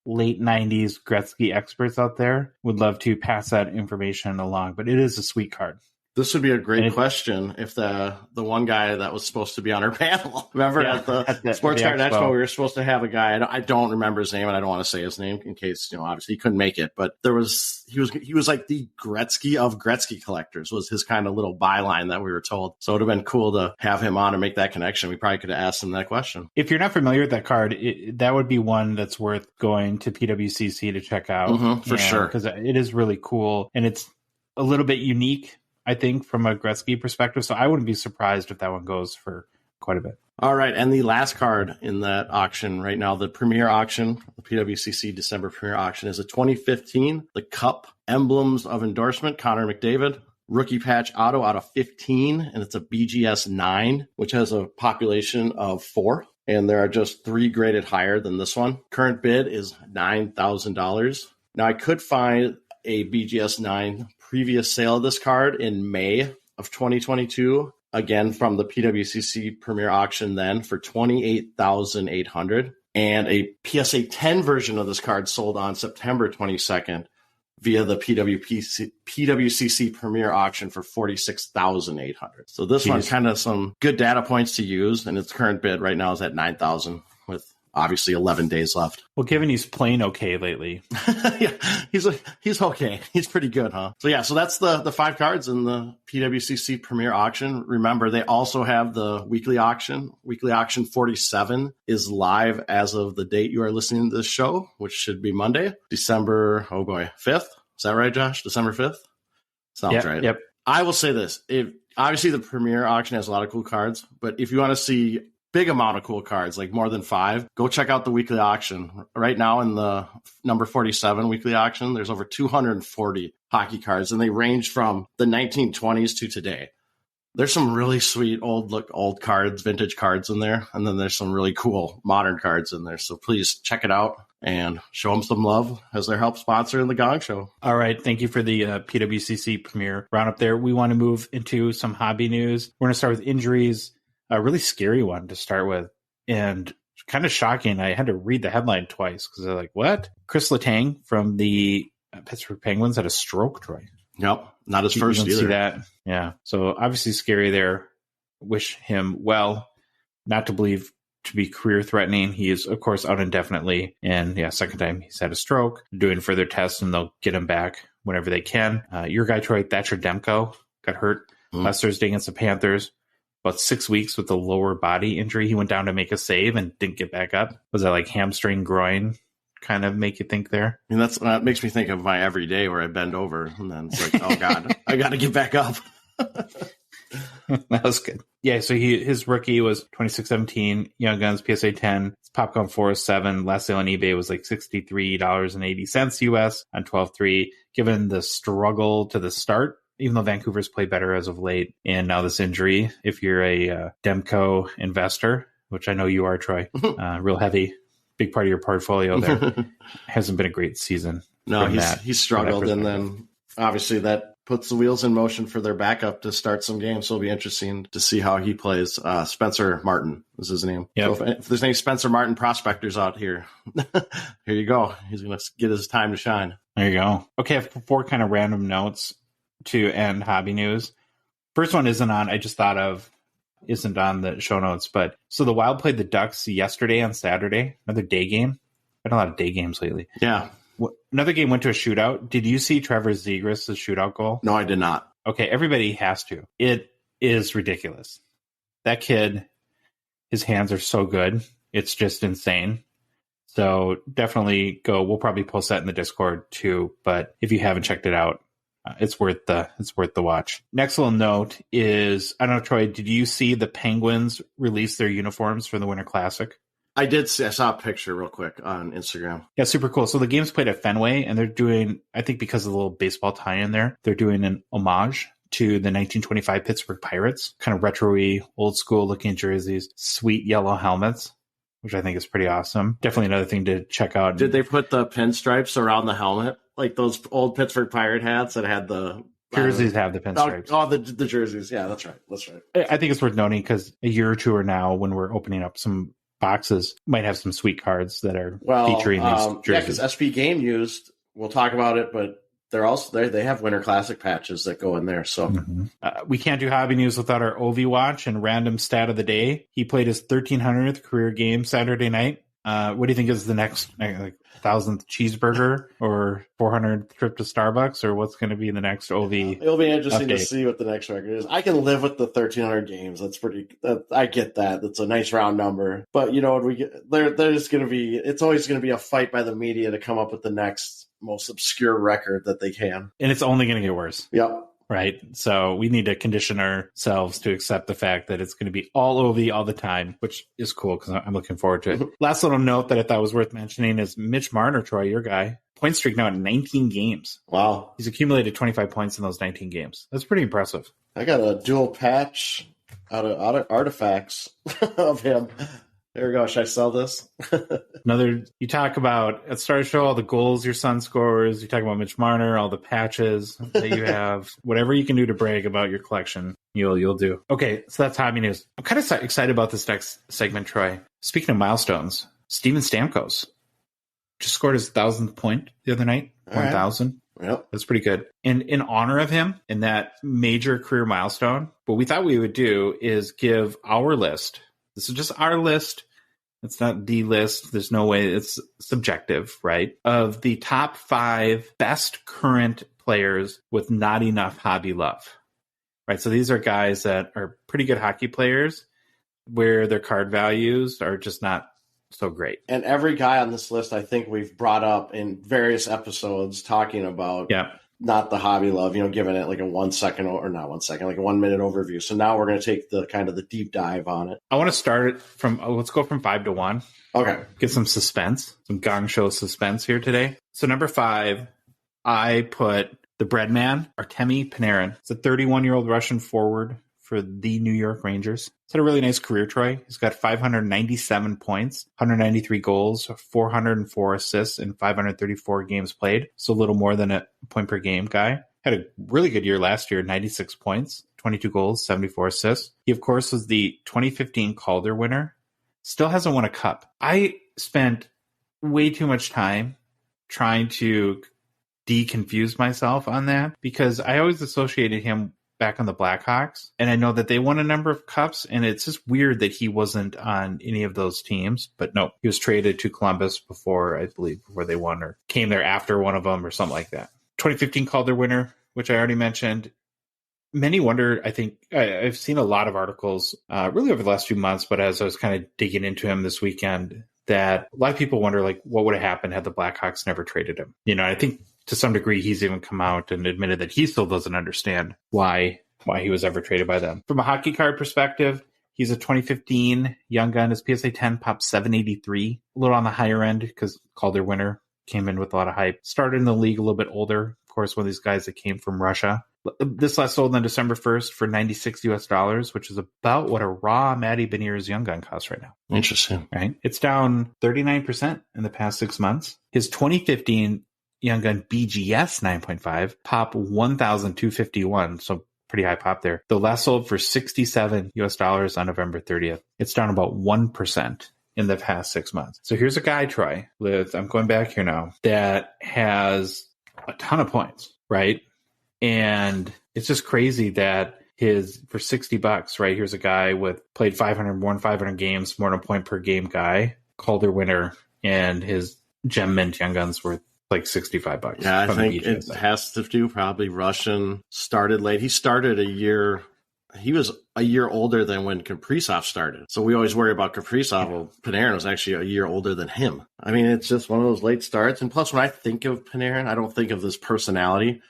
late 90s Gretzky experts out there, would love to pass that information along. But it is a sweet card. This would be a great question if the one guy that was supposed to be on our panel, remember at the Sports Card Expo, we were supposed to have a guy. I don't remember his name, and I don't want to say his name in case obviously he couldn't make it. But he was like the Gretzky of Gretzky collectors was his kind of little byline that we were told. So it would have been cool to have him on and make that connection. We probably could have asked him that question. If you're not familiar with that card, that would be one that's worth going to PWCC to check out for sure, because it is really cool and it's a little bit unique, I think, from a Gretzky perspective. So I wouldn't be surprised if that one goes for quite a bit. All right. And the last card in that auction right now, the Premier Auction, the PWCC December Premier Auction, is a 2015, the Cup Emblems of Endorsement, Connor McDavid, rookie patch auto out of 15. And it's a BGS 9, which has a population of 4. And there are just 3 graded higher than this one. Current bid is $9,000. Now I could find a BGS 9 previous sale of this card in May of 2022, again from the PWCC Premier Auction then for $28,800. And a PSA 10 version of this card sold on September 22nd via the PWCC Premier Auction for $46,800. So this one kind of some good data points to use, and its current bid right now is at $9,000 with obviously 11 days left. Well, given he's playing okay lately. Yeah, he's okay. He's pretty good, huh? So that's the 5 cards in the PWCC Premier Auction. Remember, they also have the weekly auction. Weekly auction 47 is live as of the date you are listening to this show, which should be Monday, December, 5th. Is that right, Josh? December 5th? Sounds right. Yep. I will say this. Obviously, the Premier Auction has a lot of cool cards, but if you want to see big amount of cool cards, like more than 5, go check out the weekly auction. Right now in the number 47 weekly auction, there's over 240 hockey cards, and they range from the 1920s to today. There's some really sweet old cards, vintage cards in there, and then there's some really cool modern cards in there. So please check it out and show them some love as their help sponsor in the Gong Show. All right. Thank you for the PWCC Premier roundup there. We want to move into some hobby news. We're going to start with injuries. A really scary one to start with, and kind of shocking. I had to read the headline twice because they're like, what? Chris Letang from the Pittsburgh Penguins had a stroke, Troy. Yep. Not his first either. See that? Yeah. So obviously scary there. Wish him well. Not to believe to be career threatening. He is, of course, out indefinitely. And yeah, second time he's had a stroke. Doing further tests, and they'll get him back whenever they can. Your guy, Troy, Thatcher Demko, got hurt last Thursday against the Panthers. About 6 weeks with a lower body injury. He went down to make a save and didn't get back up. Was that like hamstring, groin kind of make you think there? I mean, that makes me think of my everyday where I bend over and then it's like, oh God, I got to get back up. That was good. Yeah, so his rookie was 26-17, Young Guns PSA 10, Popcorn 407. Last sale on eBay was like $63.80 US on 12/3. Given the struggle to the start, even though Vancouver's played better as of late, and now this injury, if you're a Demko investor, which I know you are, Troy, real heavy, big part of your portfolio there, hasn't been a great season. No, he's struggled, and then obviously that puts the wheels in motion for their backup to start some games, so it'll be interesting to see how he plays. Spencer Martin is his name. Yep. So if there's any Spencer Martin prospectors out here, here you go. He's going to get his time to shine. There you go. Okay, I have 4 kind of random notes to end hobby news. First one isn't on the show notes, but so the Wild played the Ducks yesterday on Saturday, another day game. I had a lot of day games lately. Yeah. Another game went to a shootout. Did you see Trevor Zegras' shootout goal? No, I did not. Okay, everybody has to. It is ridiculous. That kid, his hands are so good. It's just insane. So definitely go. We'll probably post that in the Discord too, but if you haven't checked it out, it's worth the watch. Next little note is, I don't know, Troy, did you see the Penguins release their uniforms for the Winter Classic? I did see. I saw a picture real quick on Instagram. Yeah, super cool. So the game's played at Fenway, and they're doing, I think because of the little baseball tie-in there, they're doing an homage to the 1925 Pittsburgh Pirates, kind of retro-y, old school looking jerseys, sweet yellow helmets, which I think is pretty awesome. Definitely another thing to check out. Did they put the pinstripes around the helmet? Like those old Pittsburgh Pirate hats that had the jerseys have the pinstripes. Oh, the jerseys. Yeah, that's right. I think it's worth noting because a year or two or now, when we're opening up some boxes, might have some sweet cards that are featuring these jerseys. Yeah, because SP Game Used, we'll talk about it, but they're also they have Winter Classic patches that go in there. So we can't do hobby news without our Ovi watch and random stat of the day. He played his 1300th career game Saturday night. What do you think is the next 1,000th cheeseburger or 400th trip to Starbucks, or what's going to be the next OV? It'll be interesting to see what the next record is. I can live with the 1,300 games. That's I get that. That's a nice round number. But you know what there's going to be. It's always going to be a fight by the media to come up with the next most obscure record that they can, and it's only going to get worse. Yep. Right. So we need to condition ourselves to accept the fact that it's going to be all OV all the time, which is cool because I'm looking forward to it. Last little note that I thought was worth mentioning is Mitch Marner, Troy, your guy, point streak now at 19 games. Wow. He's accumulated 25 points in those 19 games. That's pretty impressive. I got a dual patch out of artifacts of him. There we go. Should I sell this? You talk about, at Star Show, all the goals your son scores. You talk about Mitch Marner, all the patches that you have. Whatever you can do to brag about your collection, you'll do. Okay, so that's hobby news. I'm kind of excited about this next segment, Troy. Speaking of milestones, Steven Stamkos just scored his 1,000th point the other night. 1,000. Yep. That's pretty good. And in honor of him in that major career milestone, what we thought we would do is give our list. This is just our list. It's not the list. There's no way. It's subjective, right? Of the top 5 best current players with not enough hobby love, right? So these are guys that are pretty good hockey players where their card values are just not so great. And every guy on this list, I think we've brought up in various episodes talking about not the hobby love, giving it like a 1 second or not 1 second, like a 1 minute overview. So now we're going to take the kind of the deep dive on it. I want to start it from, let's go from 5 to 1. Okay. Get some suspense, some Gong Show suspense here today. So number 5, I put the bread man, Artemi Panarin. It's a 31-year-old Russian forward for the New York Rangers. He's had a really nice career, Troy. He's got 597 points, 193 goals, 404 assists in 534 games played. So a little more than a point per game guy. Had a really good year last year, 96 points, 22 goals, 74 assists. He, of course, was the 2015 Calder winner. Still hasn't won a cup. I spent way too much time trying to deconfuse myself on that because I always associated him back on the Blackhawks, and I know that they won a number of cups, and it's just weird that he wasn't on any of those teams. But no, he was traded to Columbus before they won, or came there after one of them or something like that. 2015 Calder winner, which I already mentioned. Many wonder, I think, I've seen a lot of articles really over the last few months, but as I was kind of digging into him this weekend, that a lot of people wonder, like, what would have happened had the Blackhawks never traded him? I think to some degree he's even come out and admitted that he still doesn't understand why he was ever traded by them. From a hockey card perspective, he's a 2015 young gun. His PSA 10 popped 783, a little on the higher end because Calder winner came in with a lot of hype. Started in the league a little bit older. Of course, one of these guys that came from Russia. This last sold on December 1st for $96, which is about what a raw Matty Beniers young gun costs right now. Interesting. Right? It's down 39% in the past 6 months. His 2015 young gun BGS 9.5 pop 1,251. So pretty high pop there. The last sold for $67 on November 30th. It's down about 1% in the past 6 months. So here's a guy, Troy, I'm going back here now, that has a ton of points, right? And it's just crazy that for $60, right? Here's a guy played 500 games, more than a point per game guy, Calder winner, and his Gem Mint Young Guns worth like $65. Yeah, I think it has to do probably Russian, started late. He started he was a year older than when Kaprizov started. So we always worry about Kaprizov. Well, Panarin was actually a year older than him. I mean, it's just one of those late starts. And plus, when I think of Panarin, I don't think of this personality.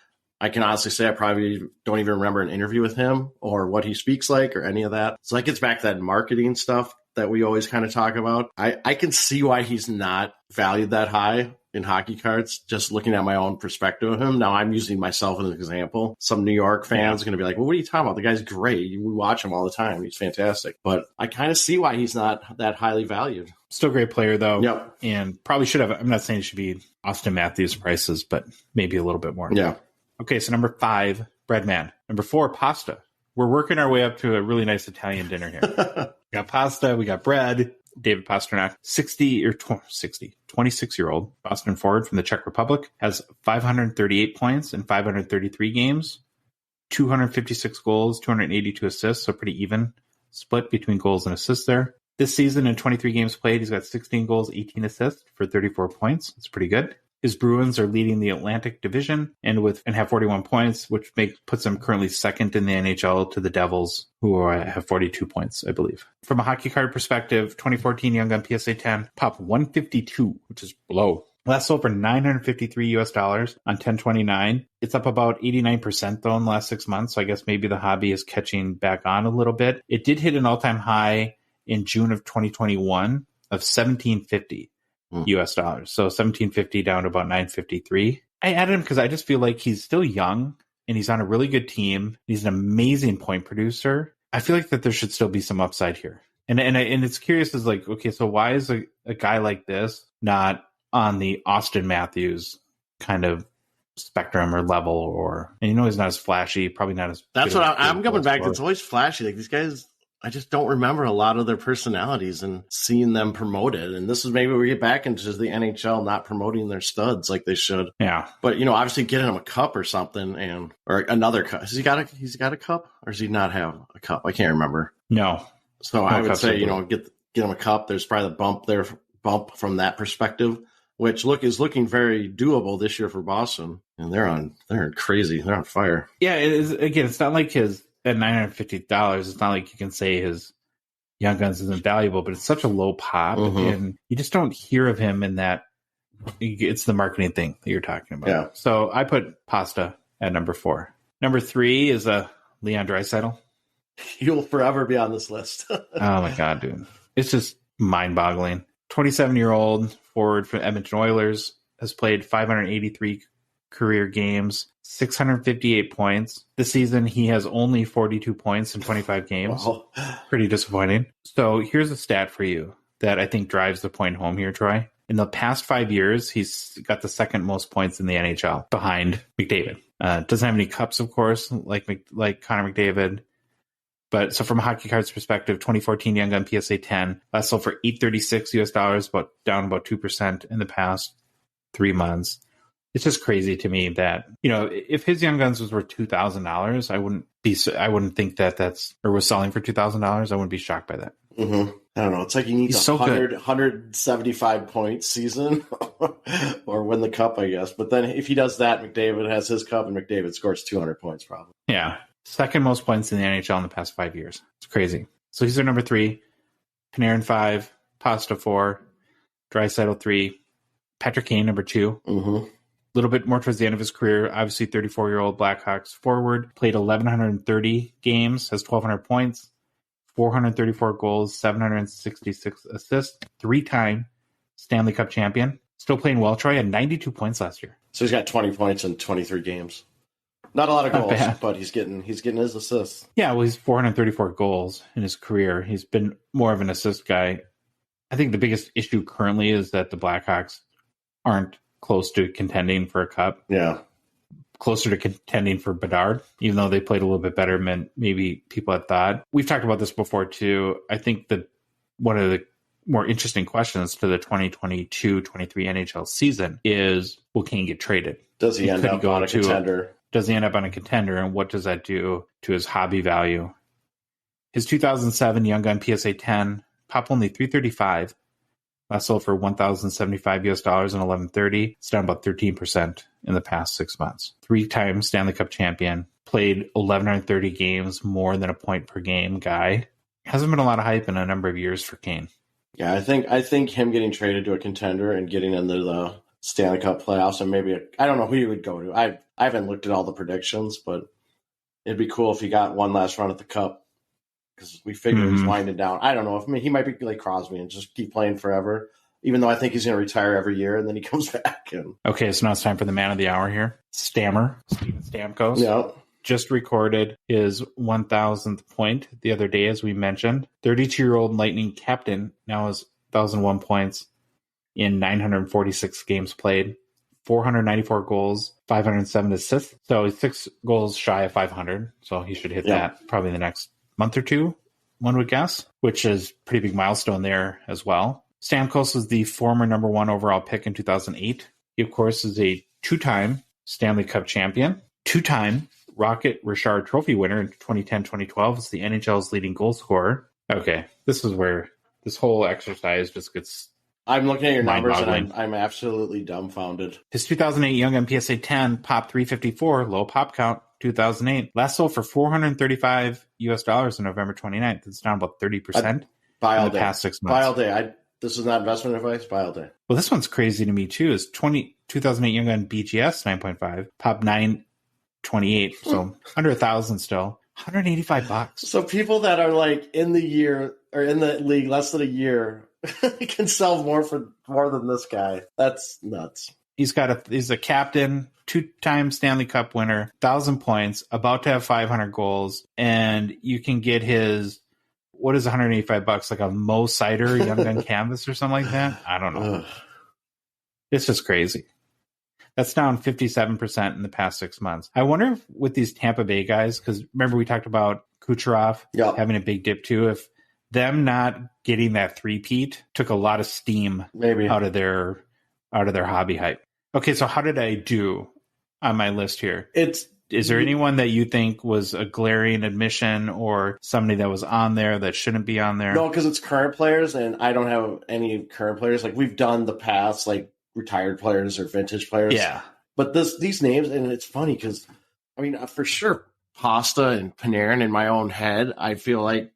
I can honestly say I probably don't even remember an interview with him or what he speaks like or any of that. So that gets back to that marketing stuff that we always kind of talk about. I can see why he's not valued that high in hockey cards, just looking at my own perspective of him. Now I'm using myself as an example. Some New York fans are going to be like, well, what are you talking about? The guy's great. We watch him all the time. He's fantastic. But I kind of see why he's not that highly valued. Still a great player, though. Yep. And probably should have. I'm not saying it should be Austin Matthews prices, but maybe a little bit more. Yeah. Okay, so number 5, Breadman. Number 4, Pasta. We're working our way up to a really nice Italian dinner here. We got pasta, we got bread. David Pastrnak, 26-year-old Boston forward from the Czech Republic, has 538 points in 533 games, 256 goals, 282 assists, so pretty even split between goals and assists there. This season, in 23 games played, he's got 16 goals, 18 assists for 34 points. It's pretty good. His Bruins are leading the Atlantic Division and have 41 points, which puts them currently second in the NHL to the Devils, who have 42 points, I believe. From a hockey card perspective, 2014 Young Gun PSA 10 popped 152, which is low. Last sold for $953 on 10/29. It's up about 89% though in the last 6 months. So I guess maybe the hobby is catching back on a little bit. It did hit an all-time high in June of 2021 of $1,750. So 1750 down to about 953. I added him because I just feel like he's still young and he's on a really good team. He's an amazing point producer. I feel like that there should still be some upside here. And it's curious is like, okay, so why is a guy like this not on the Austin Matthews kind of spectrum or level, and he's not as flashy, probably not as. That's what I'm coming back to. It's always flashy. Like these guys, I just don't remember a lot of their personalities and seeing them promoted. And this is maybe we get back into the NHL not promoting their studs like they should. Yeah. But, obviously getting him a cup or something or another cup. Has he got a cup or does he not have a cup? I can't remember. No. So I would say, get him a cup. There's probably the bump from that perspective, which is looking very doable this year for Boston. And they're crazy. They're on fire. Yeah. It's not like at $950, it's not like you can say his Young Guns isn't valuable, but it's such a low pop, and you just don't hear of him in that. It's the marketing thing that you're talking about. Yeah. So I put Pasta at number 4. Number 3 is Leon Draisaitl. You'll forever be on this list. Oh my God, dude. It's just mind-boggling. 27-year-old forward from Edmonton Oilers, has played 583 career games, 658 points. This season, he has only 42 points in 25 games. Wow. Pretty disappointing. So here's a stat for you that I think drives the point home here, Troy. In the past 5 years, he's got the second most points in the NHL behind McDavid. Doesn't have any cups, of course, like Connor McDavid. But so from a Hockey Cards perspective, 2014 Young Gun PSA 10, last sold for $836 US, down about 2% in the past 3 months. It's just crazy to me that, if his Young Guns was worth $2,000, I wouldn't think was selling for $2,000. I wouldn't be shocked by that. Mm-hmm. I don't know. It's like he needs a 175 point season or win the cup, I guess. But then if he does that, McDavid has his cup and McDavid scores 200 points probably. Yeah. Second most points in the NHL in the past 5 years. It's crazy. So he's our number 3, Panarin 5, Pasta 4, Draisaitl 3, Patrick Kane number 2. Mm-hmm. A little bit more towards the end of his career. Obviously, 34-year-old Blackhawks forward. Played 1,130 games, has 1,200 points, 434 goals, 766 assists, 3-time Stanley Cup champion. Still playing well. Troy had 92 points last year. So he's got 20 points in 23 games. Not a lot of goals, but he's getting his assists. Yeah, well, he's 434 goals in his career. He's been more of an assist guy. I think the biggest issue currently is that the Blackhawks aren't close to contending for a cup. Yeah. Closer to contending for Bedard, even though they played a little bit better than maybe people had thought. We've talked about this before, too. I think that one of the more interesting questions to the 2022-23 NHL season is, will Kane get traded? Does he end up on a contender? Does he end up on a contender, and what does that do to his hobby value? His 2007 Young Gun PSA 10, pop only 335. Last sold for $1,075 US and $11.30. It's down about 13% in the past 6 months. 3-time Stanley Cup champion. Played 1,130 games, more than a point per game guy. Hasn't been a lot of hype in a number of years for Kane. Yeah, I think him getting traded to a contender and getting into the Stanley Cup playoffs, and maybe I don't know who he would go to. I haven't looked at all the predictions, but it'd be cool if he got one last run at the Cup. Because we figure he's winding down. I don't know. He might be like Crosby and just keep playing forever, even though I think he's going to retire every year and then he comes back. Okay, so now it's time for the man of the hour here. Steven Stamkos. Yeah. Just recorded his 1,000th point the other day, as we mentioned. 32-year-old Lightning captain now has 1,001 points in 946 games played, 494 goals, 507 assists. So he's 6 goals shy of 500. So he should hit that probably in the next month or two, one would guess, which is a pretty big milestone there as well. Stamkos was the former number 1 overall pick in 2008. He, of course, is a 2-time Stanley Cup champion, 2-time Rocket Richard Trophy winner in 2010-2012. Is the NHL's leading goal scorer. Okay, this is where this whole exercise just gets... I'm looking at your numbers and I'm absolutely dumbfounded. His 2008 Young Gun PSA 10 popped 354, low pop count, 2008. Last sold for $435 US on November 29th. It's down about 30% in the past 6 months. Buy all day. This is not investment advice. Buy all day. Well, this one's crazy to me too. Is 2008 Young Gun BGS 9.5 popped 928, so under 1,000 still. $185. So people that are like in the year or in the league less than a year can sell more than this guy. That's nuts. He's a captain, 2-time Stanley Cup winner, 1,000 points, about to have 500 goals, and you can get his, what is $185? Like a Mo Sider Young Gun canvas or something like that? I don't know. It's just crazy. That's down 57% in the past 6 months. I wonder if with these Tampa Bay guys, because remember we talked about Kucherov Yep. having a big dip too. If them not getting that three-peat took a lot of steam Maybe out of their hobby hype. Okay, so how did I do on my list here? Is there anyone that you think was a glaring admission or somebody that was on there that shouldn't be on there? No, because it's current players, and I don't have any current players. Like, we've done the past, like, retired players or vintage players. Yeah. But these names, and it's funny because, I mean, for sure, Pasta and Panarin in my own head, I feel like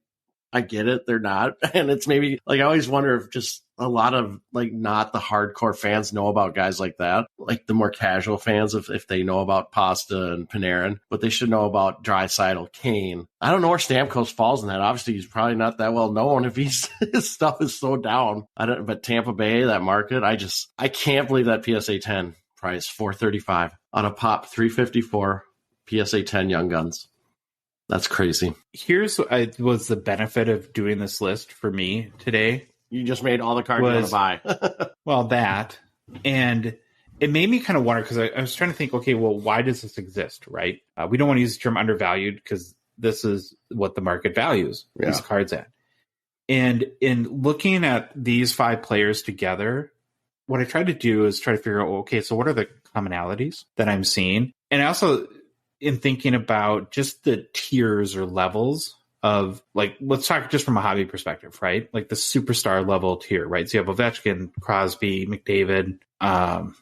I get it. They're not. And it's maybe, like, I always wonder if just a lot of, like, not the hardcore fans know about guys like that. Like, the more casual fans, if they know about Pasta and Panarin. But they should know about Draisaitl, Kane. I don't know where Stamkos falls in that. Obviously, he's probably not that well known if his stuff is so down. But Tampa Bay, that market, I can't believe that PSA 10 price, $435 on a pop 354 PSA 10 Young Guns. That's crazy. Here's what was the benefit of doing this list for me today. You just made all the cards you want to buy. Well, that. And it made me kind of wonder, because I was trying to think, okay, well, why does this exist, right? We don't want to use the term undervalued because this is what the market values these cards at. And in looking at these 5 players together, what I tried to do is try to figure out, okay, so what are the commonalities that I'm seeing? And I also, in thinking about just the tiers or levels of, like, let's talk just from a hobby perspective, right? Like the superstar level tier, right? So you have Ovechkin, Crosby, McDavid,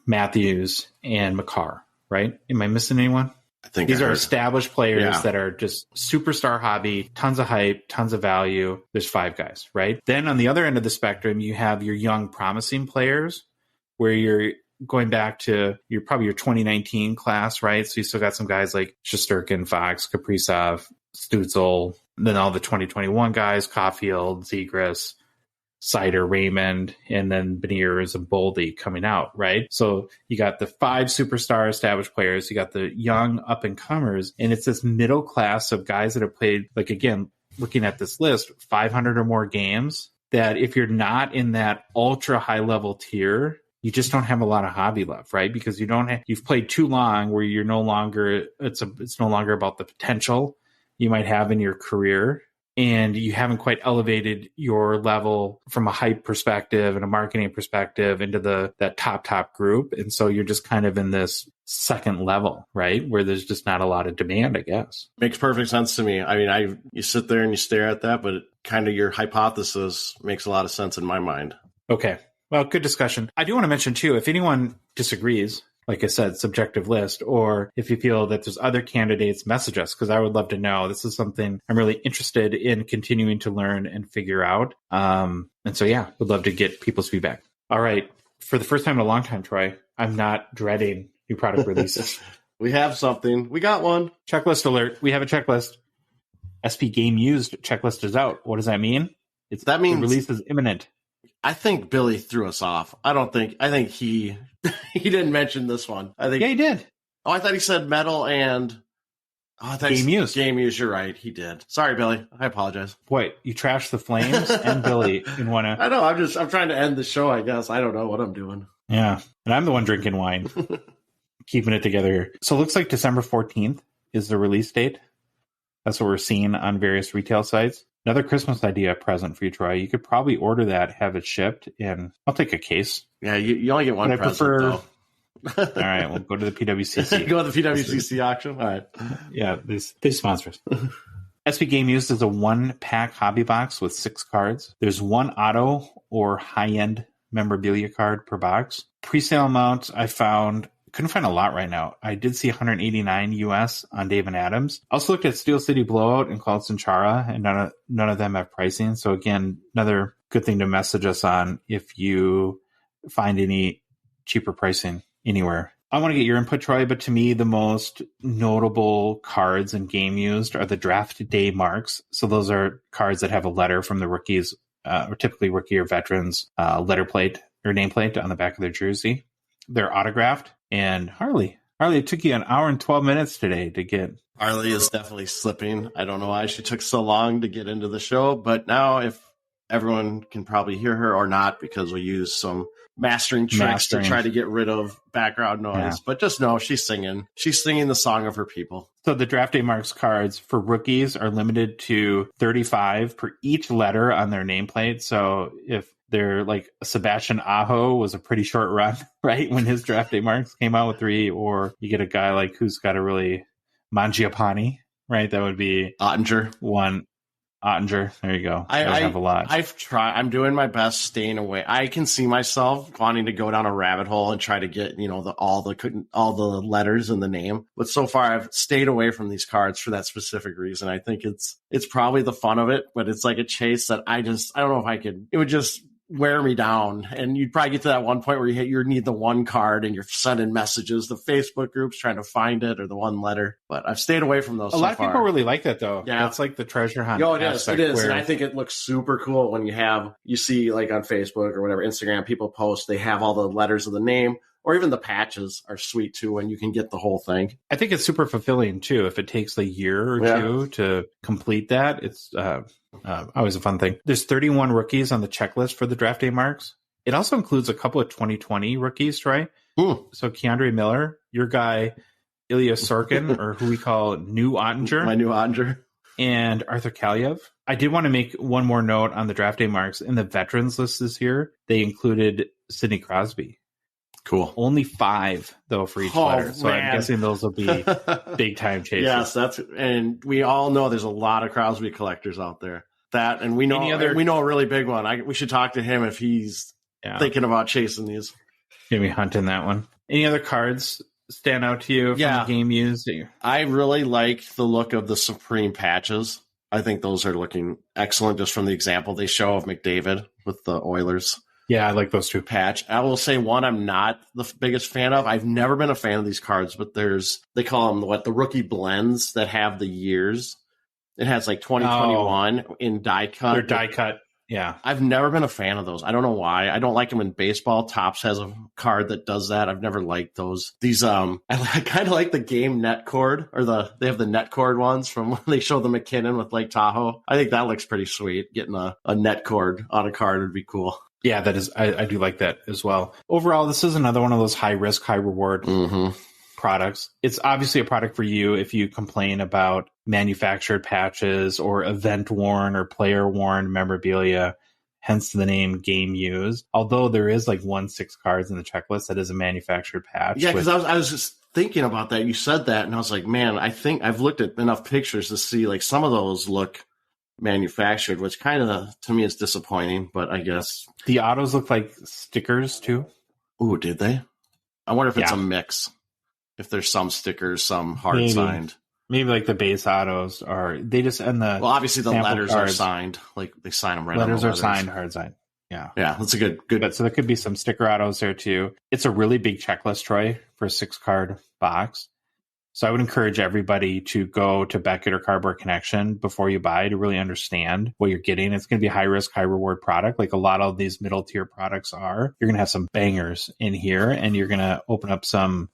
Matthews, and Makar, right? Am I missing anyone? I think these are established players that are just superstar hobby, tons of hype, tons of value. There's 5 guys, right? Then on the other end of the spectrum, you have your young, promising players where you're going back to probably your 2019 class, right? So you still got some guys like Shesterkin, Fox, Kaprizov, Stützle, then all the 2021 guys, Caulfield, Zegras, Seider, Raymond, and then Beniers and Boldy coming out, right? So you got the 5 superstar established players, you got the young up-and-comers, and it's this middle class of guys that have played, like, again, looking at this list, 500 or more games, that if you're not in that ultra high-level tier, you just don't have a lot of hobby left, right? Because you've played too long where you're no longer, it's no longer about the potential you might have in your career, and you haven't quite elevated your level from a hype perspective and a marketing perspective into that top group. And so you're just kind of in this second level, right? Where there's just not a lot of demand, I guess. Makes perfect sense to me. I mean, you sit there and you stare at that, but kind of your hypothesis makes a lot of sense in my mind. Okay. Well, good discussion. I do want to mention too, if anyone disagrees, like I said, subjective list, or if you feel that there's other candidates, message us, because I would love to know. This is something I'm really interested in continuing to learn and figure out. And so, yeah, would love to get people's feedback. All right. For the first time in a long time, Troy, I'm not dreading new product releases. We have something. We got one. Checklist alert. We have a checklist. SP Game Used checklist is out. What does that mean? That means the release is imminent. I think Billy threw us off. I think he didn't mention this one. Yeah, he did. Oh, I thought he said metal and Game Used. Game Used, you're right. He did. Sorry, Billy. I apologize. Boy, you trashed the Flames and Billy in one. I know. I'm trying to end the show, I guess. I don't know what I'm doing. Yeah. And I'm the one drinking wine. Keeping it together here. So it looks like December 14th is the release date. That's what we're seeing on various retail sites. Another Christmas idea present for you, Troy. You could probably order that, have it shipped, and I'll take a case. Yeah, you only get one present, though. All right, we'll go to the PWCC. Go to the PWCC auction? All right. Yeah, they sponsor us. SP Game Used is a 1-pack hobby box with 6 cards. There's 1 auto or high-end memorabilia card per box. Pre-sale amount I couldn't find a lot right now. I did see $189 US on Dave and Adams. Also looked at Steel City Blowout and Cloud Centara, and none of them have pricing. So again, another good thing to message us on if you find any cheaper pricing anywhere. I want to get your input, Troy, but to me, the most notable cards in Game Used are the draft day marks. So those are cards that have a letter from the rookies, or typically rookie or veterans, letter plate or nameplate on the back of their jersey. They're autographed. And Harley, it took you an hour and 12 minutes today to get. Harley is definitely slipping. I don't know why she took so long to get into the show, but now if everyone can probably hear her or not because we use some mastering tricks to try to get rid of background noise. Yeah. But just know she's singing. She's singing the song of her people. So the Draft Day Marks cards for rookies are limited to 35 per each letter on their nameplate. So if they're like Sebastian Aho was a pretty short run, right? When his Draft Day Marks came out with 3, or you get a guy like who's got a really Mangiapane, right? That would be Ottinger. 1. Ottinger. There you go. I have a lot. I've tried. I'm doing my best staying away. I can see myself wanting to go down a rabbit hole and try to get, all the letters in the name. But so far I've stayed away from these cards for that specific reason. I think it's probably the fun of it, but it's like a chase that I don't know if I could. It would just wear me down, and you'd probably get to that one point where you need the one card and you're sending messages to Facebook groups trying to find it or the one letter. But I've stayed away from those. A lot of people really like that though. Yeah, that's like the treasure hunt. It is, and I think it looks super cool when you see like on Facebook or whatever, Instagram, people post, they have all the letters of the name, or even the patches are sweet too when you can get the whole thing. I think it's super fulfilling too if it takes a year or two to complete that. It's always a fun thing. There's 31 rookies on the checklist for the Draft Day Marks. It also includes a couple of 2020 rookies, Troy. So Keandre Miller, your guy, Ilya Sorkin, or who we call New Ottinger. My New Ottinger. And Arthur Kaliev. I did want to make one more note on the Draft Day Marks. In the veterans list this year, they included Sidney Crosby. Cool. Only 5 though for each letter. So man. I'm guessing those will be big time chases. Yes, and we all know there's a lot of Crosby collectors out there. And we know a really big one. We should talk to him if he's thinking about chasing these. Maybe hunting that one. Any other cards stand out to you from the game used? I really like the look of the Supreme patches. I think those are looking excellent just from the example they show of McDavid with the Oilers. Yeah, I like those 2. Patch. I will say one I'm not the biggest fan of. I've never been a fan of these cards, but they call them the rookie blends that have the years. It has like 2021 in die cut. They're die cut. Yeah. I've never been a fan of those. I don't know why. I don't like them in baseball. Topps has a card that does that. I've never liked those. These, I kind of like the game net cord, or they have the net cord ones from when they show the McKinnon with Lake Tahoe. I think that looks pretty sweet. Getting a net cord on a card would be cool. Yeah, that is. I do like that as well. Overall, this is another one of those high risk, high reward products. It's obviously a product for you if you complain about manufactured patches or event worn or player worn memorabilia, hence the name game used. Although there is like 6 cards in the checklist that is a manufactured patch. Yeah, because I was just thinking about that. You said that, and I was like, man, I think I've looked at enough pictures to see like some of those look manufactured, which kind of to me is disappointing, but I guess the autos look like stickers too. Ooh, did they? I wonder if it's a mix. If there's some stickers, some hard signed. Maybe like the base autos are. They just well, obviously the letters are signed. Like they sign them right. Letters are signed, hard signed. Yeah, that's a good. But so there could be some sticker autos there too. It's a really big checklist, Troy, for a 6-card box. So I would encourage everybody to go to Beckett or Cardboard Connection before you buy to really understand what you're getting. It's going to be a high risk, high reward product. Like a lot of these middle tier products are. You're going to have some bangers in here, and you're going to open up some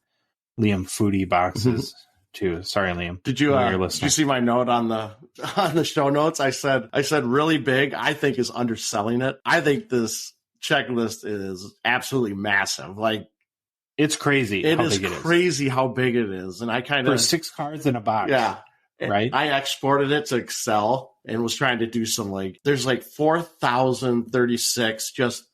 Liam Foodie boxes too. Sorry, Liam. Did you see my note on the show notes? I said really big. I think is underselling it. I think this checklist is absolutely massive. Like, it's crazy. It is crazy how big it is. And I kind of... For 6 cards in a box. Yeah. Right? I exported it to Excel and was trying to do some there's 4,036 just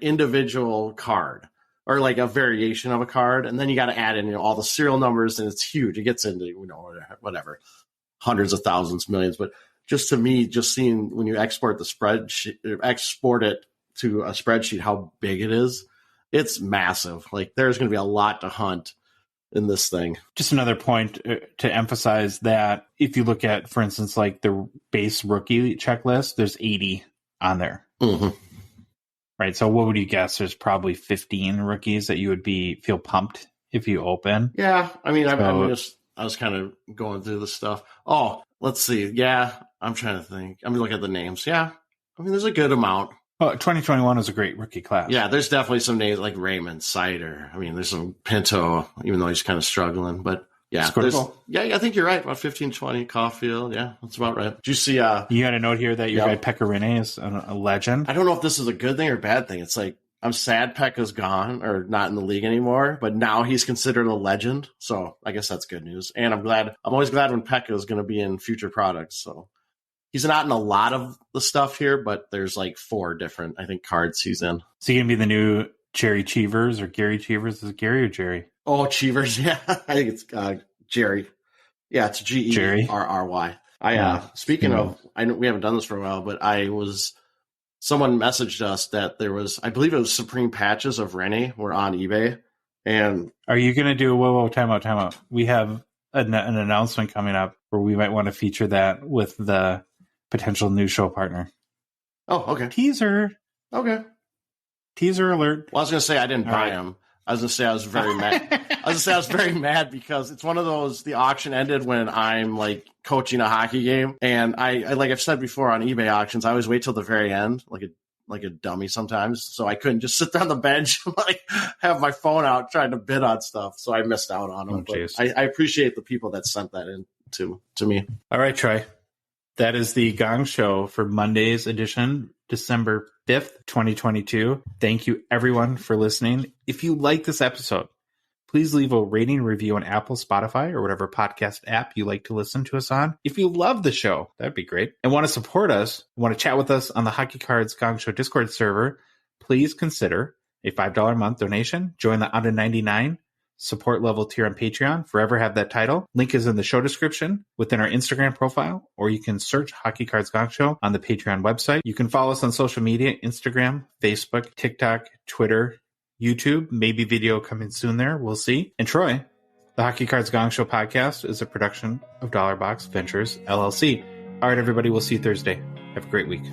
individual card or a variation of a card. And then you got to add in all the serial numbers, and it's huge. It gets into, whatever, hundreds of thousands, millions. But just to me, just seeing when you export the spreadsheet, export it to a spreadsheet, how big it is. It's massive. There's going to be a lot to hunt in this thing. Just another point to emphasize that if you look at, for instance, the base rookie checklist, there's 80 on there. Mm-hmm. Right. So what would you guess? There's probably 15 rookies that you would feel pumped if you open. Yeah. I mean, I was kind of going through the stuff. Oh, let's see. Yeah. I'm trying to think. I'm looking at the names. Yeah. I mean, there's a good amount. Well, 2021 was a great rookie class. Yeah, there's definitely some names like Raymond, Sider. I mean, there's some Pinto, even though he's kind of struggling. But Yeah, I think you're right. About 15, 20, Caulfield. Yeah, that's about right. Did you see? You got a note here that your guy Pekka Rinne is a legend. I don't know if this is a good thing or a bad thing. It's like, I'm sad Pekka's gone or not in the league anymore, but now he's considered a legend. So I guess that's good news. And I'm always glad when Pekka is going to be in future products. So he's not in a lot of the stuff here, but there's like 4 different, I think, cards he's in. Is he going to be the new Jerry Cheevers or Gary Cheevers? Is it Gary or Jerry? Oh, Cheevers. Yeah. I think it's Jerry. Yeah, it's Gerry. Speaking of, I know we haven't done this for a while, but someone messaged us that there was, I believe it was Supreme patches of Rene were on eBay. And are you going to do, time out. We have an announcement coming up where we might want to feature that with the potential new show partner. Oh, okay. Teaser. Okay. Teaser alert. Well, I was going to say I didn't buy them. I was going to say I was very mad. I was very mad because it's one of those, the auction ended when I'm like coaching a hockey game. And I like I've said before on eBay auctions, I always wait till the very end, like a dummy sometimes. So I couldn't just sit there on the bench and like have my phone out trying to bid on stuff. So I missed out on them. But I appreciate the people that sent that in to me. All right, Troy. That is the Gong Show for Monday's edition, December 5th, 2022. Thank you, everyone, for listening. If you like this episode, please leave a rating and review on Apple, Spotify, or whatever podcast app you like to listen to us on. If you love the show, that'd be great, and want to support us, want to chat with us on the Hockey Cards Gongshow Discord server, please consider a $5 a month donation. Join the under 99 support level tier on Patreon. Forever have that title. Link is in the show description within our Instagram profile, or you can search Hockey Cards Gongshow on the Patreon website. You can follow us on social media, Instagram, Facebook, TikTok, Twitter, YouTube, maybe video coming soon there. We'll see. And Troy, the Hockey Cards Gongshow podcast is a production of Dollar Box Ventures, LLC. All right, everybody. We'll see you Thursday. Have a great week.